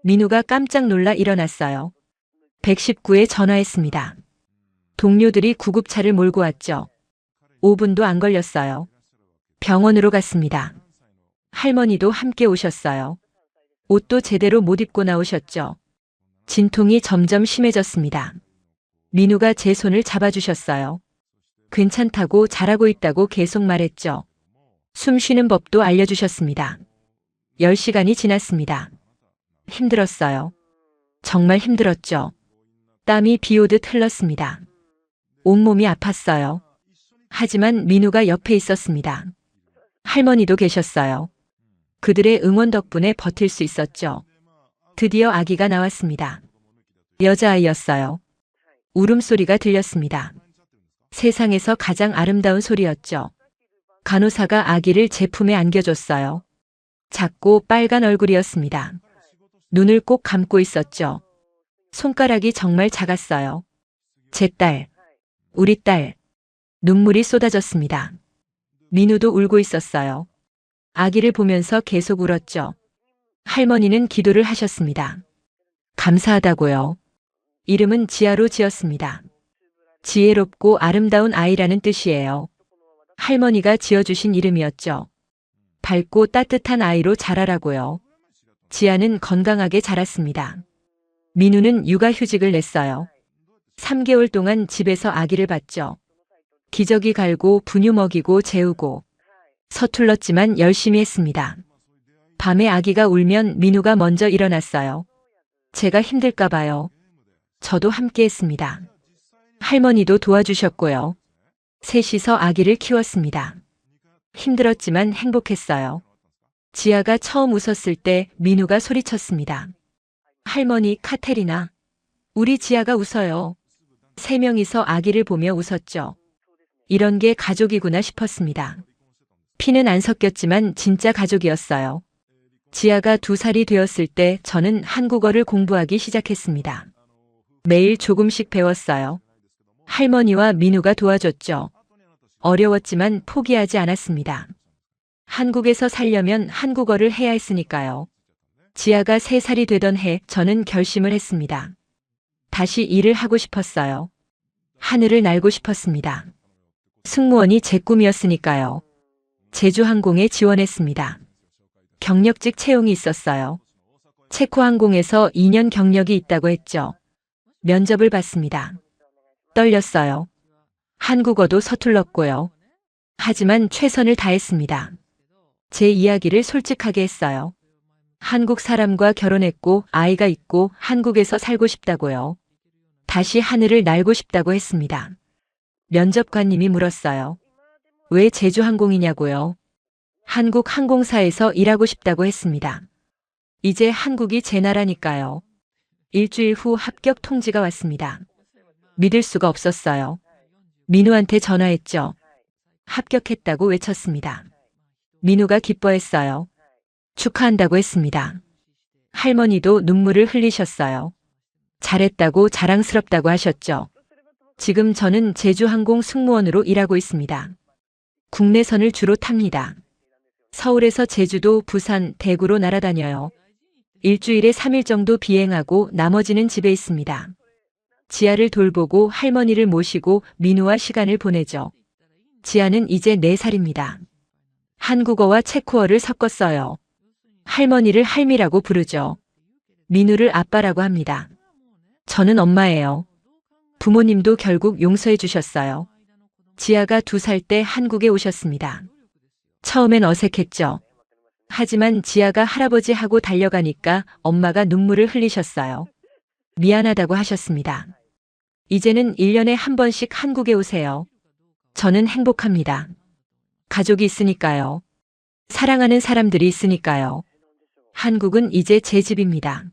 민우가 깜짝 놀라 일어났어요. 119에 전화했습니다. 동료들이 구급차를 몰고 왔죠. 5분도 안 걸렸어요. 병원으로 갔습니다. 할머니도 함께 오셨어요. 옷도 제대로 못 입고 나오셨죠. 진통이 점점 심해졌습니다. 민우가 제 손을 잡아주셨어요. 괜찮다고 잘하고 있다고 계속 말했죠. 숨 쉬는 법도 알려주셨습니다. 10시간이 지났습니다. 힘들었어요. 정말 힘들었죠. 땀이 비 오듯 흘렀습니다. 온몸이 아팠어요. 하지만 민우가 옆에 있었습니다. 할머니도 계셨어요. 그들의 응원 덕분에 버틸 수 있었죠. 드디어 아기가 나왔습니다. 여자아이였어요. 울음소리가 들렸습니다. 세상에서 가장 아름다운 소리였죠. 간호사가 아기를 제 품에 안겨줬어요. 작고 빨간 얼굴이었습니다. 눈을 꼭 감고 있었죠. 손가락이 정말 작았어요. 제 딸, 우리 딸. 눈물이 쏟아졌습니다. 민우도 울고 있었어요. 아기를 보면서 계속 울었죠. 할머니는 기도를 하셨습니다. 감사하다고요. 이름은 지아로 지었습니다. 지혜롭고 아름다운 아이라는 뜻이에요. 할머니가 지어주신 이름이었죠. 밝고 따뜻한 아이로 자라라고요. 지아는 건강하게 자랐습니다. 민우는 육아휴직을 냈어요. 3개월 동안 집에서 아기를 봤죠. 기저귀 갈고 분유 먹이고 재우고 서툴렀지만 열심히 했습니다. 밤에 아기가 울면 민우가 먼저 일어났어요. 제가 힘들까 봐요. 저도 함께 했습니다. 할머니도 도와주셨고요. 셋이서 아기를 키웠습니다. 힘들었지만 행복했어요. 지아가 처음 웃었을 때 민우가 소리쳤습니다. 할머니 카테리나, 우리 지아가 웃어요. 3명이서 아기를 보며 웃었죠. 이런 게 가족이구나 싶었습니다. 피는 안 섞였지만 진짜 가족이었어요. 지아가 2살이 되었을 때 저는 한국어를 공부하기 시작했습니다. 매일 조금씩 배웠어요. 할머니와 민우가 도와줬죠. 어려웠지만 포기하지 않았습니다. 한국에서 살려면 한국어를 해야 했으니까요. 지아가 3살이 되던 해 저는 결심을 했습니다. 다시 일을 하고 싶었어요. 하늘을 날고 싶었습니다. 승무원이 제 꿈이었으니까요. 제주항공에 지원했습니다. 경력직 채용이 있었어요. 체코항공에서 2년 경력이 있다고 했죠. 면접을 봤습니다. 떨렸어요. 한국어도 서툴렀고요. 하지만 최선을 다했습니다. 제 이야기를 솔직하게 했어요. 한국 사람과 결혼했고 아이가 있고 한국에서 살고 싶다고요. 다시 하늘을 날고 싶다고 했습니다. 면접관님이 물었어요. 왜 제주항공이냐고요? 한국 항공사에서 일하고 싶다고 했습니다. 이제 한국이 제 나라니까요. 일주일 후 합격 통지가 왔습니다. 믿을 수가 없었어요. 민우한테 전화했죠. 합격했다고 외쳤습니다. 민우가 기뻐했어요. 축하한다고 했습니다. 할머니도 눈물을 흘리셨어요. 잘했다고 자랑스럽다고 하셨죠. 지금 저는 제주항공 승무원으로 일하고 있습니다. 국내선을 주로 탑니다. 서울에서 제주도, 부산, 대구로 날아다녀요. 일주일에 3일 정도 비행하고 나머지는 집에 있습니다. 지아를 돌보고 할머니를 모시고 민우와 시간을 보내죠. 지아는 이제 4살입니다. 한국어와 체코어를 섞었어요. 할머니를 할미라고 부르죠. 민우를 아빠라고 합니다. 저는 엄마예요. 부모님도 결국 용서해 주셨어요. 지아가 2살 때 한국에 오셨습니다. 처음엔 어색했죠. 하지만 지아가 할아버지 하고 달려가니까 엄마가 눈물을 흘리셨어요. 미안하다고 하셨습니다. 이제는 1년에 한 번씩 한국에 오세요. 저는 행복합니다. 가족이 있으니까요. 사랑하는 사람들이 있으니까요. 한국은 이제 제 집입니다.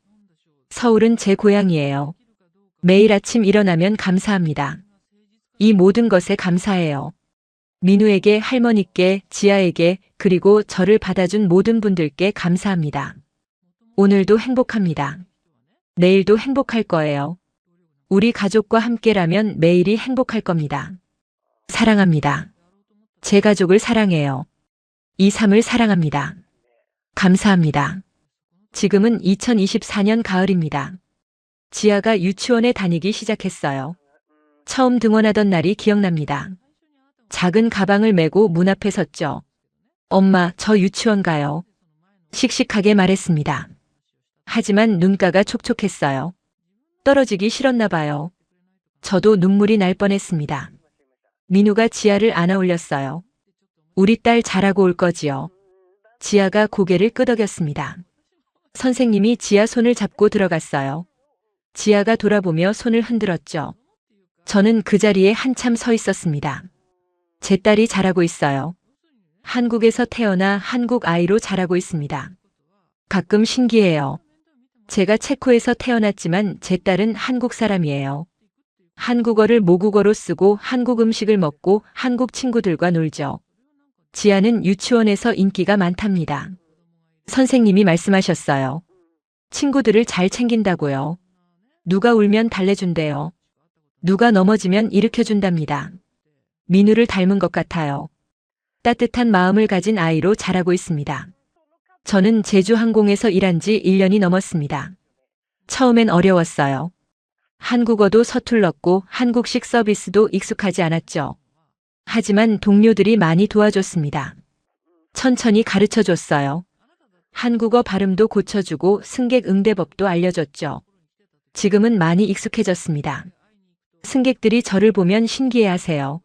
서울은 제 고향이에요. 매일 아침 일어나면 감사합니다. 이 모든 것에 감사해요. 민우에게, 할머니께, 지아에게, 그리고 저를 받아준 모든 분들께 감사합니다. 오늘도 행복합니다. 내일도 행복할 거예요. 우리 가족과 함께라면 매일이 행복할 겁니다. 사랑합니다. 제 가족을 사랑해요. 이 삶을 사랑합니다. 감사합니다. 지금은 2024년 가을입니다. 지아가 유치원에 다니기 시작했어요. 처음 등원하던 날이 기억납니다. 작은 가방을 메고 문 앞에 섰죠. 엄마, 저 유치원 가요. 씩씩하게 말했습니다. 하지만 눈가가 촉촉했어요. 떨어지기 싫었나 봐요. 저도 눈물이 날 뻔했습니다. 민우가 지아를 안아 올렸어요. 우리 딸 잘하고 올 거지요. 지아가 고개를 끄덕였습니다. 선생님이 지아 손을 잡고 들어갔어요. 지아가 돌아보며 손을 흔들었죠. 저는 그 자리에 한참 서 있었습니다. 제 딸이 잘하고 있어요. 한국에서 태어나 한국 아이로 자라고 있습니다. 가끔 신기해요. 제가 체코에서 태어났지만 제 딸은 한국 사람이에요. 한국어를 모국어로 쓰고 한국 음식을 먹고 한국 친구들과 놀죠. 지아는 유치원에서 인기가 많답니다. 선생님이 말씀하셨어요. 친구들을 잘 챙긴다고요. 누가 울면 달래준대요. 누가 넘어지면 일으켜준답니다. 민우를 닮은 것 같아요. 따뜻한 마음을 가진 아이로 자라고 있습니다. 저는 제주항공에서 일한 지 1년이 넘었습니다. 처음엔 어려웠어요. 한국어도 서툴렀고 한국식 서비스도 익숙하지 않았죠. 하지만 동료들이 많이 도와줬습니다. 천천히 가르쳐 줬어요. 한국어 발음도 고쳐주고 승객 응대법도 알려줬죠. 지금은 많이 익숙해졌습니다. 승객들이 저를 보면 신기해하세요.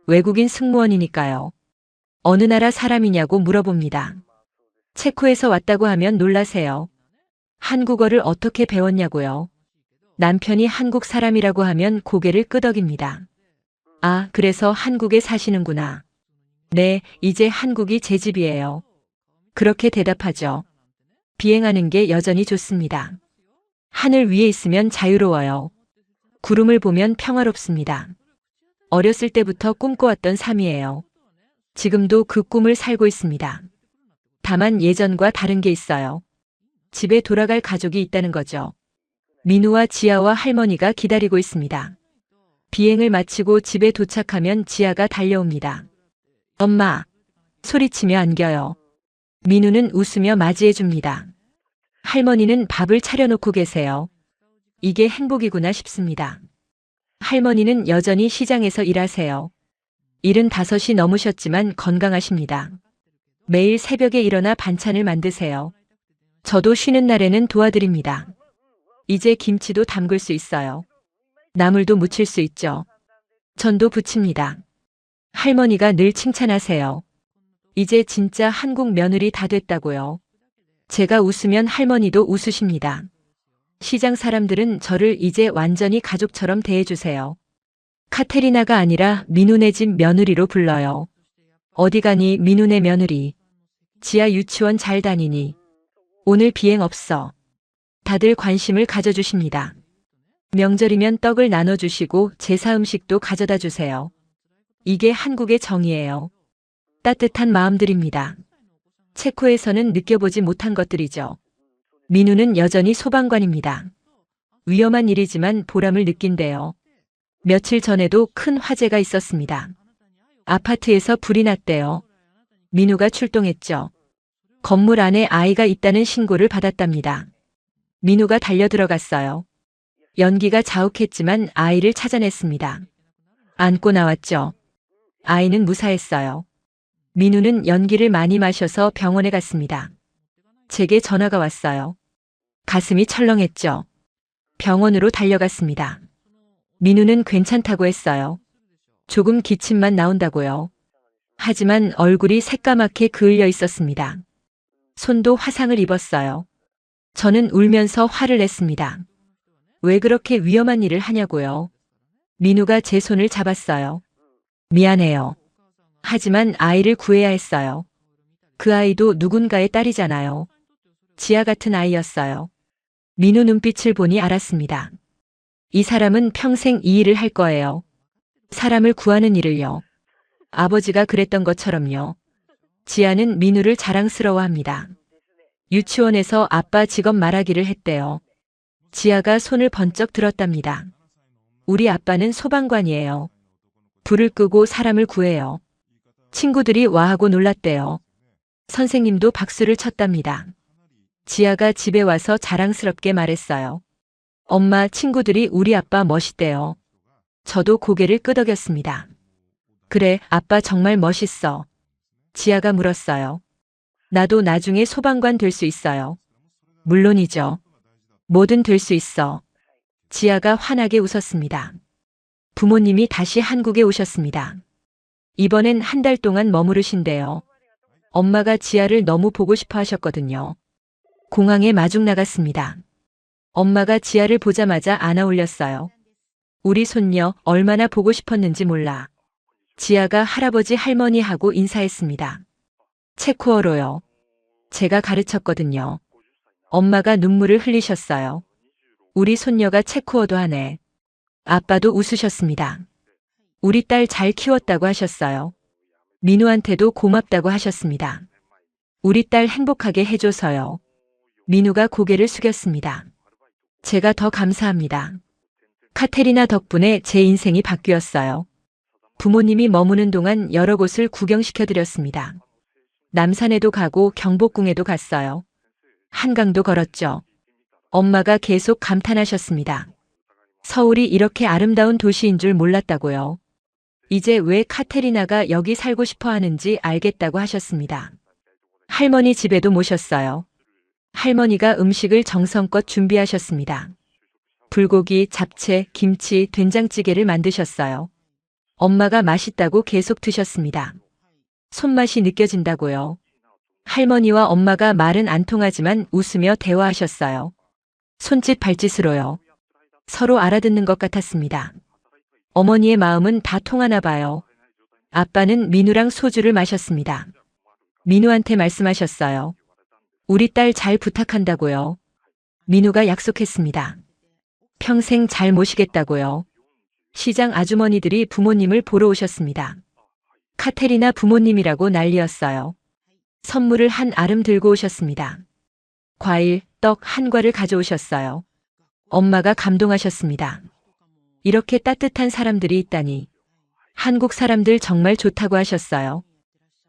외국인 승무원이니까요. 어느 나라 사람이냐고 물어봅니다. 체코에서 왔다고 하면 놀라세요. 한국어를 어떻게 배웠냐고요. 남편이 한국 사람이라고 하면 고개를 끄덕입니다. 아, 그래서 한국에 사시는구나. 네, 이제 한국이 제 집이에요. 그렇게 대답하죠. 비행하는 게 여전히 좋습니다. 하늘 위에 있으면 자유로워요. 구름을 보면 평화롭습니다. 어렸을 때부터 꿈꿔왔던 삶이에요. 지금도 그 꿈을 살고 있습니다. 다만 예전과 다른 게 있어요. 집에 돌아갈 가족이 있다는 거죠. 민우와 지아와 할머니가 기다리고 있습니다. 비행을 마치고 집에 도착하면 지아가 달려옵니다. 엄마! 소리치며 안겨요. 민우는 웃으며 맞이해 줍니다. 할머니는 밥을 차려놓고 계세요. 이게 행복이구나 싶습니다. 할머니는 여전히 시장에서 일하세요. 75이 넘으셨지만 건강하십니다. 매일 새벽에 일어나 반찬을 만드세요. 저도 쉬는 날에는 도와드립니다. 이제 김치도 담글 수 있어요. 나물도 무칠 수 있죠. 전도 부칩니다. 할머니가 늘 칭찬하세요. 이제 진짜 한국 며느리 다 됐다고요. 제가 웃으면 할머니도 웃으십니다. 시장 사람들은 저를 이제 완전히 가족처럼 대해주세요. 카테리나가 아니라 민우네 집 며느리로 불러요. 어디 가니 민우네 며느리. 지아 유치원 잘 다니니. 오늘 비행 없어. 다들 관심을 가져주십니다. 명절이면 떡을 나눠주시고 제사 음식도 가져다 주세요. 이게 한국의 정이에요. 따뜻한 마음들입니다. 체코에서는 느껴보지 못한 것들이죠. 민우는 여전히 소방관입니다. 위험한 일이지만 보람을 느낀대요. 며칠 전에도 큰 화재가 있었습니다. 아파트에서 불이 났대요. 민우가 출동했죠. 건물 안에 아이가 있다는 신고를 받았답니다. 민우가 달려 들어갔어요. 연기가 자욱했지만 아이를 찾아냈습니다. 안고 나왔죠. 아이는 무사했어요. 민우는 연기를 많이 마셔서 병원에 갔습니다. 제게 전화가 왔어요. 가슴이 철렁했죠. 병원으로 달려갔습니다. 민우는 괜찮다고 했어요. 조금 기침만 나온다고요. 하지만 얼굴이 새까맣게 그을려 있었습니다. 손도 화상을 입었어요. 저는 울면서 화를 냈습니다. 왜 그렇게 위험한 일을 하냐고요. 민우가 제 손을 잡았어요. 미안해요. 하지만 아이를 구해야 했어요. 그 아이도 누군가의 딸이잖아요. 지아 같은 아이였어요. 민우 눈빛을 보니 알았습니다. 이 사람은 평생 이 일을 할 거예요. 사람을 구하는 일을요. 아버지가 그랬던 것처럼요. 지아는 민우를 자랑스러워합니다. 유치원에서 아빠 직업 말하기를 했대요. 지아가 손을 번쩍 들었답니다. 우리 아빠는 소방관이에요. 불을 끄고 사람을 구해요. 친구들이 와하고 놀랐대요. 선생님도 박수를 쳤답니다. 지아가 집에 와서 자랑스럽게 말했어요. 엄마, 친구들이 우리 아빠 멋있대요. 저도 고개를 끄덕였습니다. 그래, 아빠 정말 멋있어. 지아가 물었어요. 나도 나중에 소방관 될 수 있어요. 물론이죠. 뭐든 될 수 있어. 지아가 환하게 웃었습니다. 부모님이 다시 한국에 오셨습니다. 이번엔 한 달 동안 머무르신대요. 엄마가 지아를 너무 보고 싶어 하셨거든요. 공항에 마중 나갔습니다. 엄마가 지아를 보자마자 안아 올렸어요. 우리 손녀 얼마나 보고 싶었는지 몰라. 지아가 할아버지 할머니하고 인사했습니다. 체코어로요. 제가 가르쳤거든요. 엄마가 눈물을 흘리셨어요. 우리 손녀가 체코어도 하네. 아빠도 웃으셨습니다. 우리 딸 잘 키웠다고 하셨어요. 민우한테도 고맙다고 하셨습니다. 우리 딸 행복하게 해줘서요. 민우가 고개를 숙였습니다. 제가 더 감사합니다. 카테리나 덕분에 제 인생이 바뀌었어요. 부모님이 머무는 동안 여러 곳을 구경시켜드렸습니다. 남산에도 가고 경복궁에도 갔어요. 한강도 걸었죠. 엄마가 계속 감탄하셨습니다. 서울이 이렇게 아름다운 도시인 줄 몰랐다고요. 이제 왜 카테리나가 여기 살고 싶어 하는지 알겠다고 하셨습니다. 할머니 집에도 모셨어요. 할머니가 음식을 정성껏 준비하셨습니다. 불고기, 잡채, 김치, 된장찌개를 만드셨어요. 엄마가 맛있다고 계속 드셨습니다. 손맛이 느껴진다고요. 할머니와 엄마가 말은 안 통하지만 웃으며 대화하셨어요. 손짓 발짓으로요. 서로 알아듣는 것 같았습니다. 어머니의 마음은 다 통하나 봐요. 아빠는 민우랑 소주를 마셨습니다. 민우한테 말씀하셨어요. 우리 딸 잘 부탁한다고요. 민우가 약속했습니다. 평생 잘 모시겠다고요. 시장 아주머니들이 부모님을 보러 오셨습니다. 카테리나 부모님이라고 난리였어요. 선물을 한 아름 들고 오셨습니다. 과일, 떡 한 과를 가져오셨어요. 엄마가 감동하셨습니다. 이렇게 따뜻한 사람들이 있다니. 한국 사람들 정말 좋다고 하셨어요.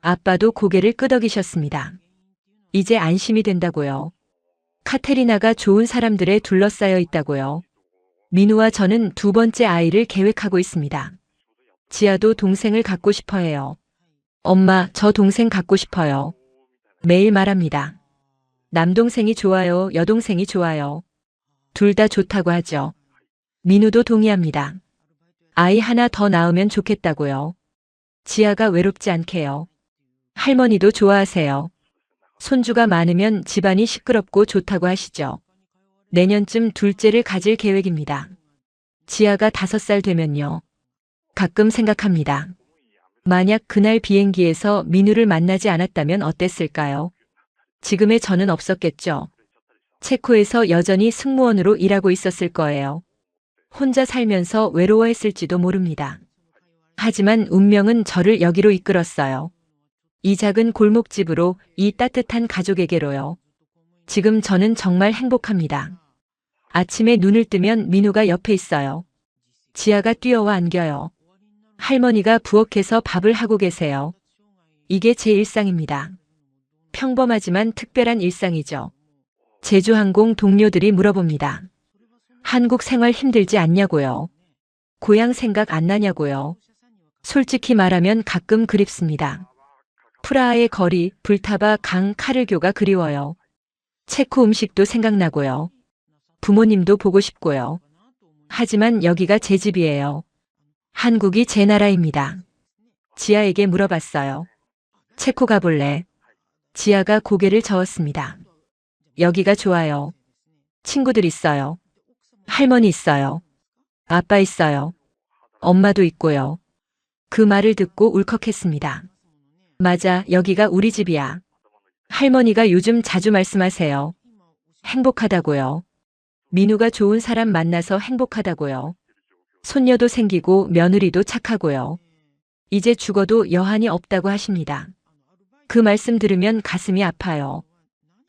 아빠도 고개를 끄덕이셨습니다. 이제 안심이 된다고요. 카테리나가 좋은 사람들에 둘러싸여 있다고요. 민우와 저는 두 번째 아이를 계획하고 있습니다. 지아도 동생을 갖고 싶어 해요. 엄마, 저 동생 갖고 싶어요. 매일 말합니다. 남동생이 좋아요, 여동생이 좋아요. 둘 다 좋다고 하죠. 민우도 동의합니다. 아이 하나 더 낳으면 좋겠다고요. 지아가 외롭지 않게요. 할머니도 좋아하세요. 손주가 많으면 집안이 시끄럽고 좋다고 하시죠. 내년쯤 둘째를 가질 계획입니다. 지아가 5살 되면요. 가끔 생각합니다. 만약 그날 비행기에서 민우를 만나지 않았다면 어땠을까요? 지금의 저는 없었겠죠. 체코에서 여전히 승무원으로 일하고 있었을 거예요. 혼자 살면서 외로워했을지도 모릅니다. 하지만 운명은 저를 여기로 이끌었어요. 이 작은 골목집으로, 이 따뜻한 가족에게로요. 지금 저는 정말 행복합니다. 아침에 눈을 뜨면 민우가 옆에 있어요. 지아가 뛰어와 안겨요. 할머니가 부엌에서 밥을 하고 계세요. 이게 제 일상입니다. 평범하지만 특별한 일상이죠. 제주항공 동료들이 물어봅니다. 한국 생활 힘들지 않냐고요. 고향 생각 안 나냐고요. 솔직히 말하면 가끔 그립습니다. 프라하의 거리, 불타바 강 카르교가 그리워요. 체코 음식도 생각나고요. 부모님도 보고 싶고요. 하지만 여기가 제 집이에요. 한국이 제 나라입니다. 지아에게 물어봤어요. 체코 가볼래? 지아가 고개를 저었습니다. 여기가 좋아요. 친구들 있어요. 할머니 있어요. 아빠 있어요. 엄마도 있고요. 그 말을 듣고 울컥했습니다. 맞아, 여기가 우리 집이야. 할머니가 요즘 자주 말씀하세요. 행복하다고요. 민우가 좋은 사람 만나서 행복하다고요. 손녀도 생기고 며느리도 착하고요. 이제 죽어도 여한이 없다고 하십니다. 그 말씀 들으면 가슴이 아파요.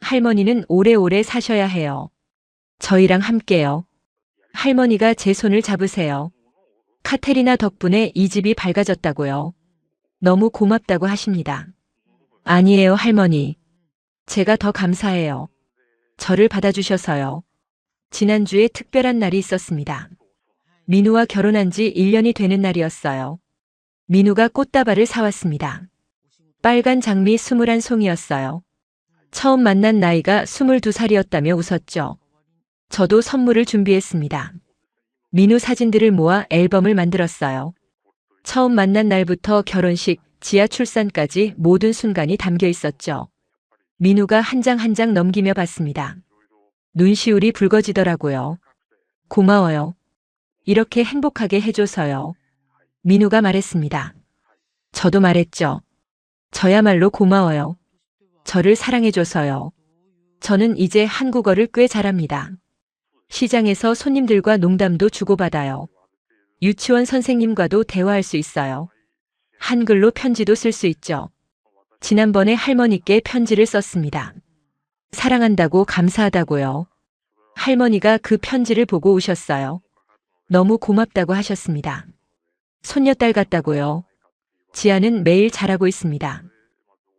할머니는 오래오래 사셔야 해요. 저희랑 함께요. 할머니가 제 손을 잡으세요. 카테리나 덕분에 이 집이 밝아졌다고요. 너무 고맙다고 하십니다. 아니에요, 할머니. 제가 더 감사해요. 저를 받아주셔서요. 지난주에 특별한 날이 있었습니다. 민우와 결혼한 지 1년이 되는 날이었어요. 민우가 꽃다발을 사왔습니다. 빨간 장미 21송이였어요. 처음 만난 나이가 22살이었다며 웃었죠. 저도 선물을 준비했습니다. 민우 사진들을 모아 앨범을 만들었어요. 처음 만난 날부터 결혼식, 지아 출산까지 모든 순간이 담겨 있었죠. 민우가 한 장 한 장 넘기며 봤습니다. 눈시울이 붉어지더라고요. 고마워요. 이렇게 행복하게 해줘서요. 민우가 말했습니다. 저도 말했죠. 저야말로 고마워요. 저를 사랑해줘서요. 저는 이제 한국어를 꽤 잘합니다. 시장에서 손님들과 농담도 주고받아요. 유치원 선생님과도 대화할 수 있어요. 한글로 편지도 쓸 수 있죠. 지난번에 할머니께 편지를 썼습니다. 사랑한다고 감사하다고요. 할머니가 그 편지를 보고 우셨어요. 너무 고맙다고 하셨습니다. 손녀딸 같다고요. 지아는 매일 자라고 있습니다.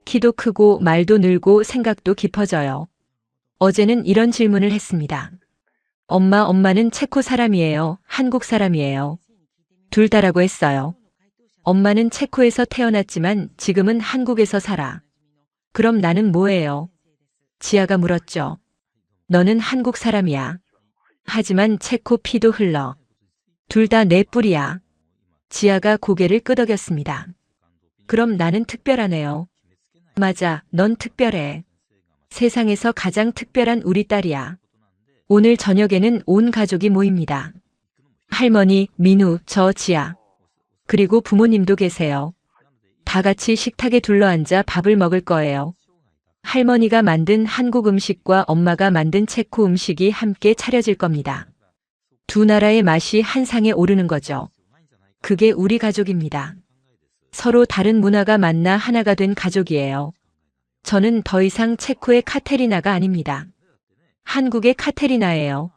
키도 크고 말도 늘고 생각도 깊어져요. 어제는 이런 질문을 했습니다. 엄마는 체코 사람이에요? 한국 사람이에요? 둘 다라고 했어요. 엄마는 체코에서 태어났지만 지금은 한국에서 살아. 그럼 나는 뭐예요? 지아가 물었죠. 너는 한국 사람이야. 하지만 체코 피도 흘러. 둘 다 내 뿌리야. 지아가 고개를 끄덕였습니다. 그럼 나는 특별하네요. 맞아, 넌 특별해. 세상에서 가장 특별한 우리 딸이야. 오늘 저녁에는 온 가족이 모입니다. 할머니, 민우, 저 지아. 그리고 부모님도 계세요. 다 같이 식탁에 둘러앉아 밥을 먹을 거예요. 할머니가 만든 한국 음식과 엄마가 만든 체코 음식이 함께 차려질 겁니다. 두 나라의 맛이 한 상에 오르는 거죠. 그게 우리 가족입니다. 서로 다른 문화가 만나 하나가 된 가족이에요. 저는 더 이상 체코의 카테리나가 아닙니다. 한국의 카테리나예요.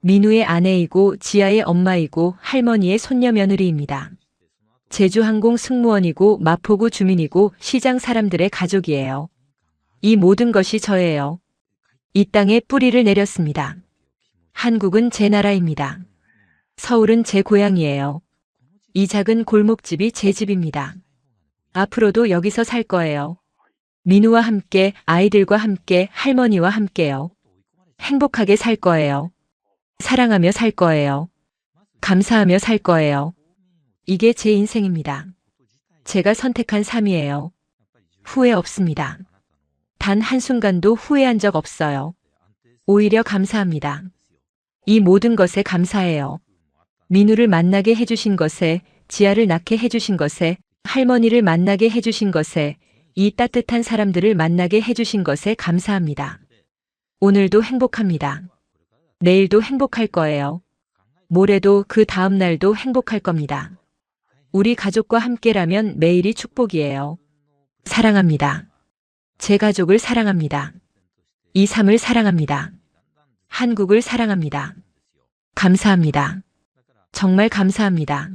민우의 아내이고 지아의 엄마이고 할머니의 손녀 며느리입니다. 제주항공 승무원이고 마포구 주민이고 시장 사람들의 가족이에요. 이 모든 것이 저예요. 이 땅에 뿌리를 내렸습니다. 한국은 제 나라입니다. 서울은 제 고향이에요. 이 작은 골목집이 제 집입니다. 앞으로도 여기서 살 거예요. 민우와 함께, 아이들과 함께, 할머니와 함께요. 행복하게 살 거예요. 사랑하며 살 거예요. 감사하며 살 거예요. 이게 제 인생입니다. 제가 선택한 삶이에요. 후회 없습니다. 단 한순간도 후회한 적 없어요. 오히려 감사합니다. 이 모든 것에 감사해요. 민우를 만나게 해주신 것에, 지아를 낳게 해주신 것에, 할머니를 만나게 해주신 것에, 이 따뜻한 사람들을 만나게 해주신 것에 감사합니다. 오늘도 행복합니다. 내일도 행복할 거예요. 모레도 그 다음 날도 행복할 겁니다. 우리 가족과 함께라면 매일이 축복이에요. 사랑합니다. 제 가족을 사랑합니다. 이 삶을 사랑합니다. 한국을 사랑합니다. 감사합니다. 정말 감사합니다.